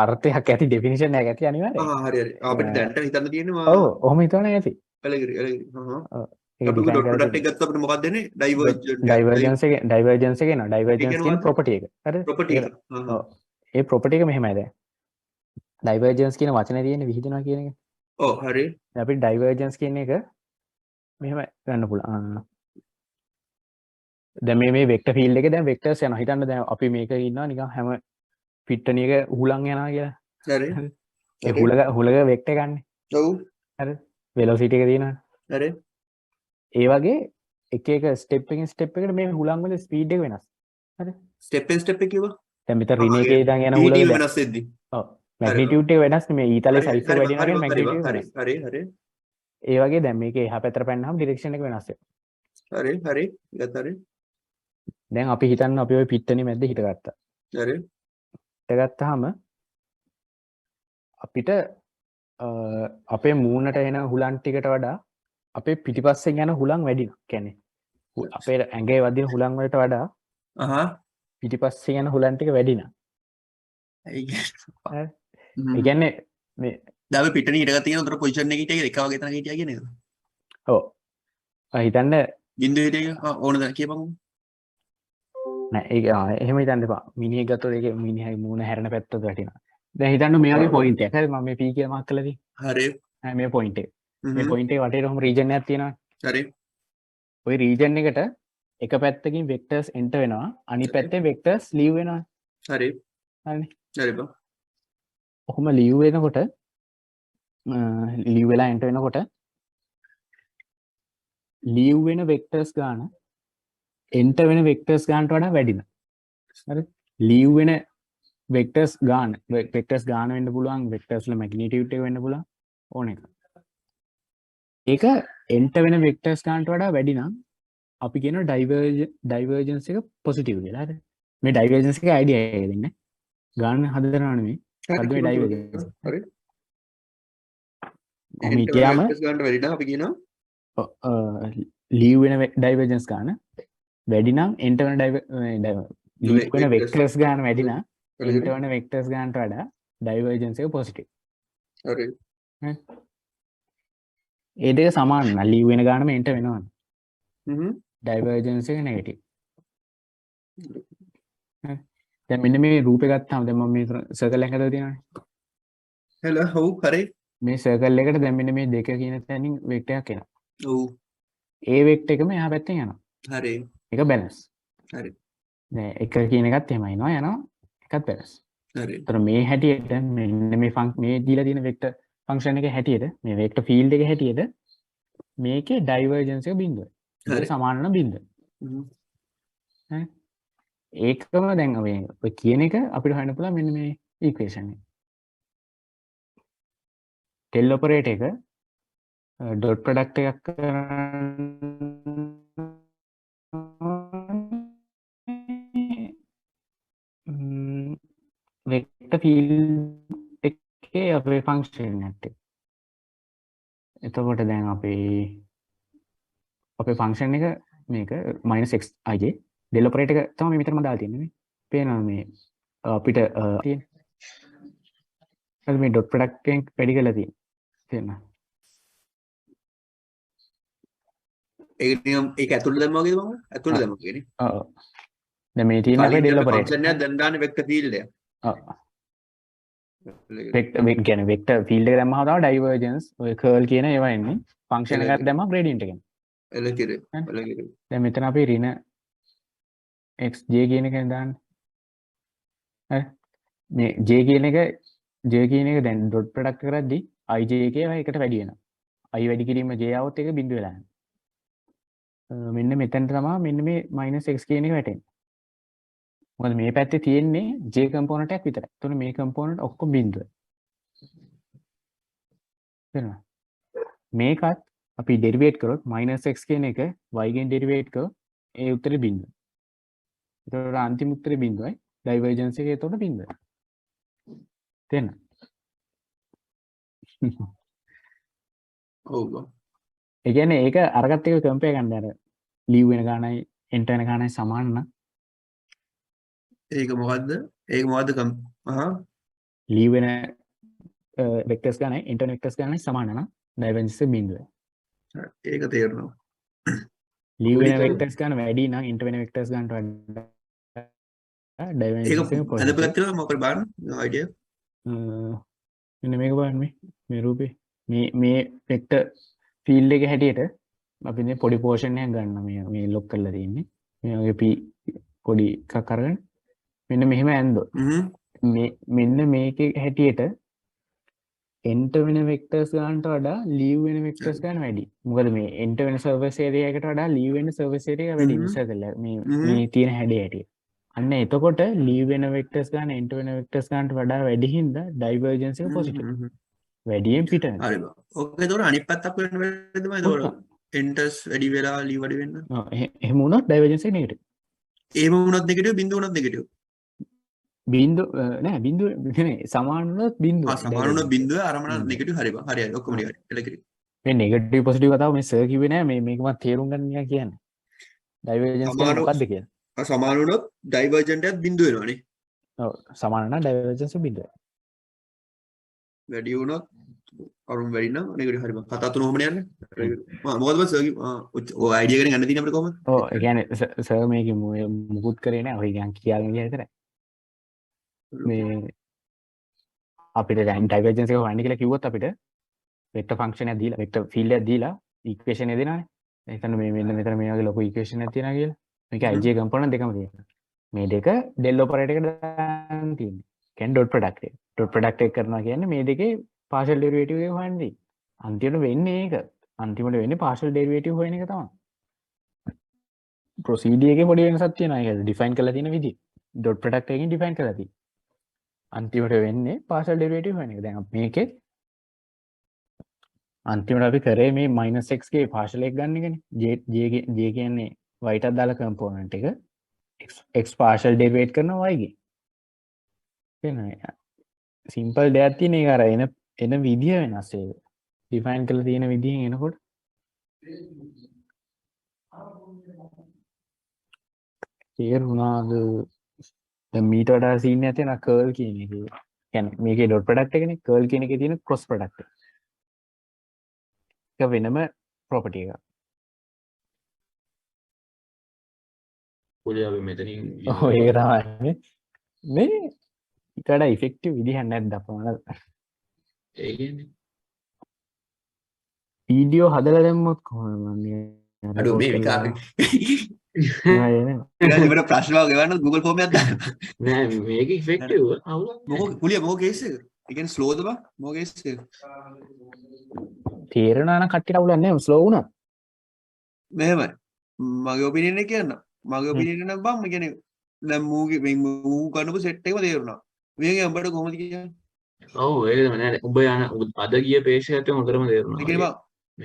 අර්ථයක් ඇති ඩෙෆිනිෂන් එකක් ඇති අනිවාර්යයෙන්. හරි අපිට දැන්ට හිතන්න තියෙන්නේ ඔව් ඔහොම හිතවනේ ඇති. එලගිරි ඒක අපි define ඩොට් කරලා ප්‍රොඩක්ට් එක ගත්තොත් අපිට මොකක්ද දෙන්නේ? ඩයිවර්ජන්ස් එක එනවා. ඩයිවර්ජන්ස් එක එනවා property එක. හරිද? ප්‍රොපර්ටි එක. ඔව්. ඒ property එක මෙහෙමයි දැන්. ඩයිවර්ජන්ස් කියන වචනේ තියෙන විහිදෙනවා කියන එක. ඔව් හරි. දැන් අපිට ඩයිවර්ජන්ස් කියන එක මෙහෙම ගන්න පුළුවන්. දැන් මේ වෙක්ටර් ෆීල්ඩ් එකේ දැන් වෙක්ටර්ස් යනවා. හිතන්න දැන් අපි මේක ඉන්නවා නිකන් හැම පිට්ටනියක හුලං යනවා කියලා. හරි. ඒ හුලක වෙක්ටර් ගන්න. ඔව්. හරිද? වෙලොසිටි එක තියෙනවා. හරි. ඒ වගේ එක එක ස්ටෙප් එකකින් ස්ටෙප් එකට මේ හුලං වල ස්පීඩ් එක වෙනස්. හරි? ස්ටෙප් එක කිව්වා. දැන් මෙතන රින් එකේ ඉඳන් යන හුලක ET වෙනස් වෙද්දි. ඔව්. මැග්නිටියුඩ් එක වෙනස් නේ. මේ ඊතලේ සයිස් එක වැඩි වෙනවා හරි කියන්නේ මැග්නිටියුඩ් හරි වෙනස්. හරි හරි ඒ වගේ දැන් මේකේ එහා පැත්තට පැන්නාම ඩිරෙක්ෂන් එක වෙනස් වෙනවා. හරි හරි ගත්ත හරි දැන් අපි හිතන්න අපි ওই පිට්ටනිය මැද්දේ හිටගත්තා. හරි හිටගත්තාම අපිට අපේ මූණට එන හුලන් ටිකට වඩා අපේ පිටිපස්සෙන් යන හුලං වැඩි වෙනවා. කියන්නේ අපේ ඇඟේ වදින හුලං වලට වඩා පිටිපස්සෙන් යන හුලන් ටික වැඩි වෙනවා. ඒ ඒ කියන්නේ මේ දැන් අපි පිටණි හිටගත්ත කියන උතර පොසිෂන් එකේ හිටිය එක වගේ තැනක හිටියා කියන්නේ නේද? ඔව්. හිතන්න බින්දුව හිටිය ඕන දැන් කියපන්කො. නෑ ඒක එහෙම හිතන්න එපා. මිනිහෙක් ගත්තොත් ඒකේ මිනිහගේ මූණ හැරෙන පැත්තට වැටෙනවා. දැන් හිතන්න මේ වගේ පොයින්ට් එකක්. හරි මම මේ P කියලා මාක් කරලා තියෙන්නේ. හරි. මේ පොයින්ට් එක. මේ පොයින්ට් එකේ වටේට ඔහම රීජන් එකක් තියෙනවා. හරි. ওই රීජන් එකට එක පැත්තකින් වෙක්ටර්ස් එන්ටර් වෙනවා. අනිත් පැත්තේ වෙක්ටර්ස් ලීව් වෙනවා. හරි. හරිනේ. හරි බා. ඔහොම ලීව් වෙනකොට ලීව් වෙලා එන්ටර් වෙනකොට ලීව් වෙන වෙක්ටර්ස් ගාන එන්ටර් වෙන වෙක්ටර්ස් ගානට වඩා වැඩි වෙනවා. හරි? ලීව් වෙන වෙක්ටර්ස් ගාන වෙන්න පුළුවන් වෙක්ටර්ස් වල මැග්නිටියුඩ් එක වෙන්න පුළුවන් ඕන එක. ඒක එන්ටර් වෙන වෙක්ටර්ස් ගානට වඩා වැඩි නම් අපි කියනවා ඩයිවර්ජන්ස් එක පොසිටිව් කියලා. හරි? මේ ඩයිවර්ජන්ස් එකේ අයිඩියා එක දෙන්නේ. ගාන හදනවා නෙමෙයි. හද මේ ඩයිවර්ජන්ස්. හරි. ඔහොම කියලාම ගන්නට වැඩි නම් අපි කියනවා ලීව් වෙන ඩයිවර්ජන්ස් ගාන වැඩි නම් එන්ටර් වෙන ලීව් වෙන වෙක්ටර්ස් ගාන වැඩි නම් එන්ටර් වෙන වෙක්ටර්ස් ගානට වඩා ඩයිවර්ජන්ස් එක පොසිටිව්. හරි. ඒ දෙක සමාන නම් ලීව් වෙන ගානම එන්ටර් වෙනවා. හ්ම්. ඩයිවර්ජන්ස් එක නෙගටිව්. දැන් මෙන්න මේ රූපේ ගත්තාම දැන් මම මේ සර්කල් එකක් හදලා තියෙනවානේ. හෙලෝ හව් හරි. මේ සර්කල් එකට දැන් මෙන්න මේ දෙක කියන තැනින් වෙක්ටර් එකක් එනවා. ඔව්. ඒ වෙක්ටර් එකම එහා පැත්තෙන් යනවා. හරි. ඒක බැලන්ස්. හරි. දැන් එක කියන එකත් එහෙම යනවා එකත් බැලන්ස්. හරි. ඒතර මේ හැටියට මෙන්න මේ දීලා තියෙන වෙක්ටර් ෆන්ක්ෂන් එකේ හැටියට මේ වෙක්ටර් ෆීල්ඩ් එකේ හැටියට මේකේ ඩයිවර්ජන්ස් එක බිඳුවයි. ඒක සමාන නම් බිඳුව. හරි. ඒකම දැන් ඔය කියන එක අපිට හොයන්න පුළුවන් මෙන්න මේ ඉක්වේෂන් එක. ටෙල් ඔපරේටර් එක ඩොට් ප්‍රොඩක්ට් එකක් වෙක්ටර් ෆීල්ඩ් එකේ අපේ ෆන්ක්ෂන් එකක්. එතකොට දැන් අපේ ෆන්ක්ෂන් එක මේක -xij ඩෙල් ඔපරේටර් එක තමයි මෙතනම දාලා තියෙන්නේ නේ. පේනවා මේ අපිට තියෙන. හරි මේ ඩොට් ප්‍රොඩක්ට් එකෙන් වැඩි කරලා තියෙනවා. තේරෙනවද? ඒක නිකම් ඒක ඇතුළට දැම්මා වගේද මම? ඇතුළට දැම්මා කියන්නේ. ඔව්. දැන් මේ තියෙන අපේ ඩෙල් ඔපරේටර්. ෆන්ක්ෂන් එක දැන් දාන්නේ වෙක්ටර් ෆීල්ඩ් එක. ඔව්. කියන්නේ වෙක්ටර් ෆීල්ඩ් එක දැම්මම තමයි ඩයිවර්ජන්ස් ඔය කර්ල් කියන ඒවා එන්නේ. ෆන්ක්ෂන් එකක් දැම්මම ග්‍රේඩියන්ට් එක එන්නේ. එලකිරේ. එලකිරේ. දැන් මෙතන අපි ඍණ xj කියන එක දාන්නේ. හරි. මේ j කියන එක දැන් ඩොට් ප්‍රොඩක්ට් කරද්දී ij එකේ එකට වැඩි වෙනවා. i වැඩි කිරීම j આવොත් ඒක බිඳුව වෙලා යනවා. මෙන්න මෙතන තමයි මෙන්න මේ -x කියන එක වැටෙන්නේ. මොකද මේ පැත්තේ තියෙන්නේ j කම්පොනන්ට් එකක් විතරයි. එතකොට මේ කම්පොනන්ට් ඔක්කොම බිඳුවයි. තේරෙනවද? මේකත් අපි ඩෙරිවේට් කරොත් -x කියන එක y ගෙන් ඩෙරිවේට් කරොත් ඒ උත්තරේ බිඳුවයි. එතකොට අන්තිම උත්තරේ බිඳුවයි. ඩයිවර්ජන්ස් එක එතකොට බිඳුවයි. තේරෙනවද? ඔව්. ඒ කියන්නේ ඒක අරකට එක කම්පෙයාර් ගන්න අර ලීව් වෙන ගානයි එන්ටර් වෙන ගානයි සමාන නම් ඒක මොකද්ද? ඒක මොකද්ද ලීව් වෙන වෙක්ටර්ස් ගානයි එන්ටර් වෙන වෙක්ටර්ස් ගානයි සමාන නම් ඩයිවර්ජන්ස් එක බිඳුවයි. ඒක තේරෙනවා. ලීව් වෙන කුලිතද? වෙක්ටර්ස් ගන්න වැඩි නම් ඉන්ටර් වෙන වෙක්ටර්ස් ගන්නට වඩා ඒක ඩයිමෙන්ෂන්ස් එක ඇඳපු පොසිටිව්. ගත්තම මොකද බලන්න අයිඩියා. මෙන්න මේක බලන්න මේ රූපේ මේ වෙක්ටර් ෆීල්ඩ් එක හැටියට අපි මේ පොඩි පෝෂන් එකක් ගන්න මේ ලොක් කරලා තියෙන්නේ. මේ වගේ p පොඩි එකක් අරගෙන මෙන්න මෙහෙම ඇන්දොත් මෙන්න මේකේ හැටියට එන්ටර් වෙන වෙක්ටර්ස් ගන්නට වඩා ලීව් වෙන වෙක්ටර්ස් ගන්න වැඩි. මොකද මේ එන්ටර් වෙන සර්ෆස් ඒරියා එකට වඩා ලීව් වෙන සර්ෆස් ඒරියා වැඩි සර්කල් මේ තියෙන හැඩය හැටියට. අන්න එතකොට ලීව් වෙන වෙක්ටර්ස් ගන්න එන්ටර් වෙන වෙක්ටර්ස් ගන්නට වඩා වැඩි හින්දා ඩයිවර්ජන්ස් එක පොසිටිව්. වැඩියෙන් පිට යනවා. හරි බා. ඕක ඒතකොට අනිත් පැත්තක් වෙන වෙලද තමයි ඒතකොට එන්ටර්ස් වැඩි වෙලා ලීව් වැඩි වෙන්න. එහෙම වුණොත් ඩයිවර්ජන්ස් එක නෙගටිව්. ඒම වුණත් නෙගටිව් බිඳුව වුණත් නෙගටිව්. බින්දුව නෑ බින්දුව නෙමෙයි සමාන වුණොත් බින්දුව. සමාන වුණොත් බිඳුව අරමන නෙගටිව් හරි බා. හරි හරි ඔක්කොම හරි. එලකිරි. මේ නෙගටිව් පොසිටිව් කතාව මේ සර් කිව්වේ නෑ මේක මම තේරුම් ගන්න නිකන් කියන්නේ. ඩයිවර්ජන්ස් කියන්නේ මොකක්ද කියලා. සමාන වුණොත් ඩයිවර්ජන්ට් එකත් බිඳුව වෙනවනේ. ඔව් සමාන නම් ඩයිවර්ජන්ස් බින්දුව. වැඩි වුණොත් අරුම් වැඩි නම් නෙගටිව් හරි බා. කතා තුන ඔහොමනේ යන්නේ. මොකද බා සර් ඔය අයිඩියා එකෙන් යන්න තියෙන්නේ අපිට කොහමද? ඔව් ඒ කියන්නේ සර් මේක මුකුත් කරේ නෑ. ඔය ගියන් කියාගෙන ගියා විතරයි. මේ අපිට දැන් ඩයිවර්ජන්ස් එක හොයන්න කියලා කිව්වොත් අපිට වෙක්ටර් ෆන්ක්ෂන් එකක් දීලා වෙක්ටර් ෆීල්ඩ් එකක් දීලා ඉක්වේෂන් එක දෙනවානේ. ඒ කියන්නේ මේ මෙන්න මෙතන මේ වගේ ලොකු ඉක්වේෂන් එකක් තියෙනවා කියලා. මේක ij කම්පොනන්ට් දෙකම තියෙනවා. මේ දෙක ඩෙල් ඔපරේටර් එකට දාන්න තියෙන්නේ. කියන්නේ ඩොට් ප්‍රොඩක්ට් එක. ඩොට් ප්‍රොඩක්ට් එක කරනවා කියන්නේ මේ දෙකේ පාෂල් ඩෙරිවේටිව් එක හොයන්නේ. අන්තිමට වෙන්නේ ඒක. අන්තිමට වෙන්නේ පාෂල් ඩෙරිවේටිව් හොයන එක තමයි. ප්‍රොසීඩර් එකේ පොඩි වෙනසක් තියෙනවා. ඒක ඩිෆයින් කරලා තියෙන විදිහ. ඩොට් ප්‍රොඩක්ට් එකකින් ඩිෆයින් කරලා තියෙනවා. අන්තිමට වෙන්නේ පාර්ෂල් ඩෙරිවේටිව් හොයන එක. දැන් අපි මේකේ අන්තිමට අපි කරේ මේ -x ගේ පාර්ෂල් එක ගන්න එකනේ. j කියන්නේ y ටත් දාලා කම්පොනන්ට් එක x පාර්ෂල් ඩෙරිවේට් කරනවා y ගේ. වෙනවා. සිම්පල් දෙයක් තියෙන එක අර එන විදිය වෙනස් ඒක. ඩිෆයින් කරලා තියෙන විදියෙන් එනකොට තේරුණාද? දැන් මීට වඩා සීන් එකක් තියෙනවා කර්ල් කියන එකේ. කියන්නේ මේකේ ඩොට් ප්‍රොඩක්ට් එකනේ කර්ල් කියන එකේ තියෙන ක්‍රොස් ප්‍රොඩක්ට් එක. ඒක වෙනම ප්‍රොපර්ටි එකක්. කුලිය අපි මෙතනින් ඔව් ඒක තමයි. මේ ඊට වඩා ඉෆෙක්ටිව් විදිහක් නැද්ද අපමණ? ඒ කියන්නේ වීඩියෝ හදලා දැම්මොත් කොහොමද මන්නේ? අඩෝ මේ විකාර නෑ ඊට ප්‍රශ්න ගෙවන්න Google ෆෝම් එකක් දාන්න. නෑ මේක ඉෆෙක්ටිව් අවුලක් මොකෝ කුලිය මොකෝ කේස් එක? ඒ කියන්නේ ස්ලෝද බා? මොකෝ කේස් එක? තේරෙනවා නම් කට්ටියට අවුලක් නෑ ස්ලෝ වුණා. මෙහෙමයි. මගේ ඔපිනියන් එක කියන්න. මගේ ඔපිනියන් එක නම් බං කියන්නේ දැන් මූගේ මූ කරනපු සෙට් එකම තේරුණා. මේක උඹට කොහොමද කියන්නේ? ඔව් ඒක තමයි නෑ උඹ යන අද ගිය පේජ් එකත් හොඳටම ඒ තේරුණා කියන්නේ බං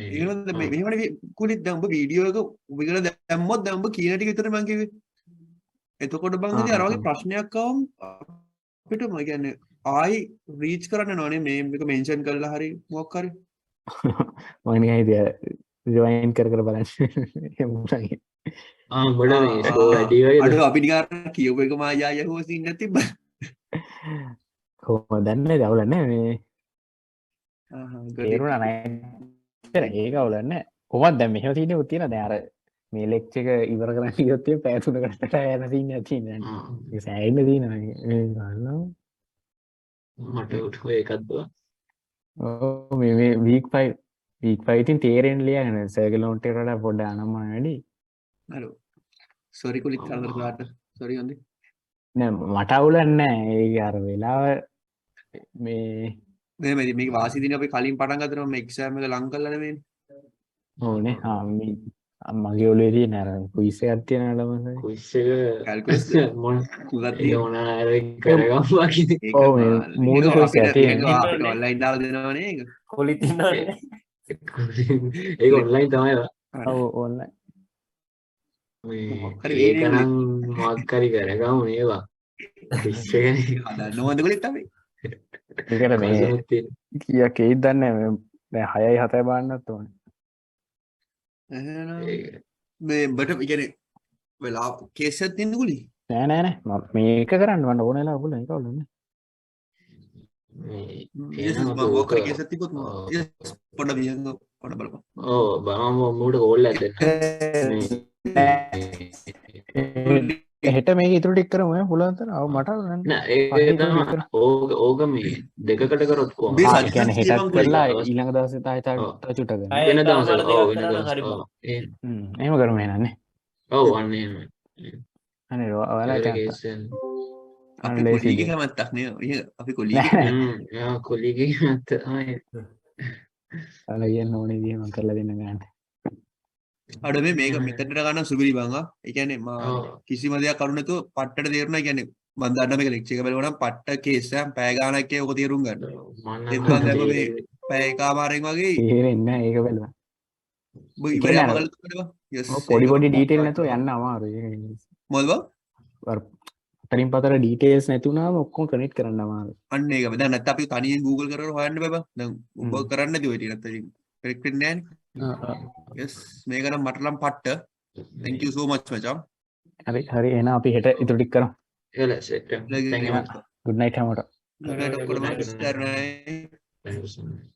ඒකනද මේ මෙහෙමනේ කුලිත් දැන් උඹ වීඩියෝ එක උඹ කියලා දැම්මොත් දැන් උඹ කියන ටික විතරයි මං කිව්වේ. එතකොට බං ඉතින් අර වගේ ප්‍රශ්නයක් ආවම අපිට මම කියන්නේ ආයි රීච් කරන්න ඕනේ මේ මේක මෙන්ෂන් කරලා හරි මොකක් හරි. මම නිකන් හිතුවා රිවයින්ඩ් කර බලන්න. එහෙම වුණා. උඹට මේ ස්ලෝ වැඩි වගේ අද අපි නිකන් කියපු එක මායා යහුව සීන් එකක් තිබ්බා. කොහොමද දන්නේ අවුල නැහැ මේ තේරුණා නෑ. ඒක අවුල නැහැ. කොහොමද දැන් මෙහෙම සීන් එකක් තියෙනවා දැන් අර මේ ලෙක්චර් එක ඉවර කරන්න ගියොත් ඒ පැය 3කට යන සීන් එකක් තියෙනවා. ඒක සෑහෙන්න තියෙනවා මේ ගන්නවා. මට ඔය එකක් දුවා. ඔව් මේ week 5 ඉතින් තේරෙන්න ලියගෙන සර්කලොන්ට් එකට වඩා පොඩ්ඩක් අනම්ම වැඩි. හලෝ. සෝරි කුලිත් කරදර කරාට. සෝරි හොඳේ. නෑ මට අවුලක් නෑ. ඒක අර වෙලාව මේ මෙහෙමයි මේක වාසි දින අපි කලින් පටන් ගත්තා මේ එක්සෑම් එක ලං කරලා නෙමෙයි. ඕනේ. මගේ ඔළුවේ තියෙන අර ක්විස් එකක් තියෙනවා ළමයි. ක්විස් එක කැල්කියුලස් මොන කුගත් ඒක මොන අර කරගමු වගේ ඔව් මේ මූණ ක්විස් එක තියෙනවා. ඔන්ලයින් දාලා දෙනවනේ ඒක. කොලිත් ඉන්නවනේ. ඒක ඔන්ලයින් තමයි ඔව් ඔන්ලයින්. ඒකනම් මොකක් හරි කරගමු නේවා ක්විස් එකනේ හදන්න ඕනද කුලිත් අපි. ඒකට මේ කීයක් ඒයිද දන්නේ නැහැ. දැන් 6යි 7යි බලන්නත් ඕනේ. මේ බට කියන්නේ වෙලා කේස් එකක් තියෙන කුලි. නෑ මම මේක කරන්න මට ඕන වෙලාව පුළුවන් ඒක අවුලක් නෑ. මේ මම කේස් එකක් තිබ්බොත් පොඩ්ඩක් වියන්ගෝ. ඔන්න බලපන්. ඕ බලමු මූට කෝල් එකක් දෙන්න. හෙට මේක ඉතුරු ටික කරමු පුළුවන් තරම්. අව මට නෑ ඒක තමයි ඕක මේ දෙකකට කරොත් කොහොමද? මේ ඒ සජ්ජත් කියන්නේ හෙටත් කියපන් කරලා කොයි ඊළඟ දවසේ තායි තව චුට්ටක් ගන්න. අය වෙන දවසට තාම ඔව් දෙකක් වෙන කරලා දවසට හරි ඔව් ඒ එහෙම කරමු එහෙනම් නේ. ඔව් අන්න එහෙම අනේ ඔයාලා ඒක කැමති. කේස් එක අපි ලේසි කොලීගේ ගියා. කැමැත්තක් නේ. අපි කොලීගේ නෑ යා කොලීගේ මත තමයි ඔයාලා කියන්න ඕනේ විදිහ මම කරලා දෙන්න ගන්න. අඩ මේක මෙතනට ගන්න සුබිරි බං ආ. ඒ කියන්නේ ඔව් කිසිම දෙයක් කරු නැතුව පට්ටට තේරුණා. කියන්නේ මම දන්න මේක ලෙක්චර් එක බලුවා නම් පට්ට කේස් එකක් පැය ගාණක් ඒක තේරුම් ගන්න. ඒ බං දැන් මේ පැය එකමාරෙන් වගේ තේරෙන්නේ නැහැ ඒක බලලා. ඔබ ඉවරයම කරලා තිබුණා බං. යස්. පොඩි පොඩි ඩීටේල් නැතුව යන්න අමාරුයි. මොකද බං? අතරින් පතර ඩීටේල්ස් නැතුණාම ඔක්කොම කනෙක්ට් කරන්න අමාරුයි. අන්න ඒක. දැන් නැත්නම් අපි තනියෙන් Google කරලා හොයන්න බෑ බං. දැන් ඔබ කරන්නේ නැති ඔය ටික නැත්නම් කනෙක්ට් වෙන්නේ නැහැ. යස්. මේක නම් මට නම් පට්ට. thank you so much මචං. හරි හරි එහෙනම් අපි හෙට ඉතුරු ටික කරමු. එල set thank you good night හැමෝටම. Good night ඔක්කොටම. Good night. ස්ටර්නයි. Thank you so much.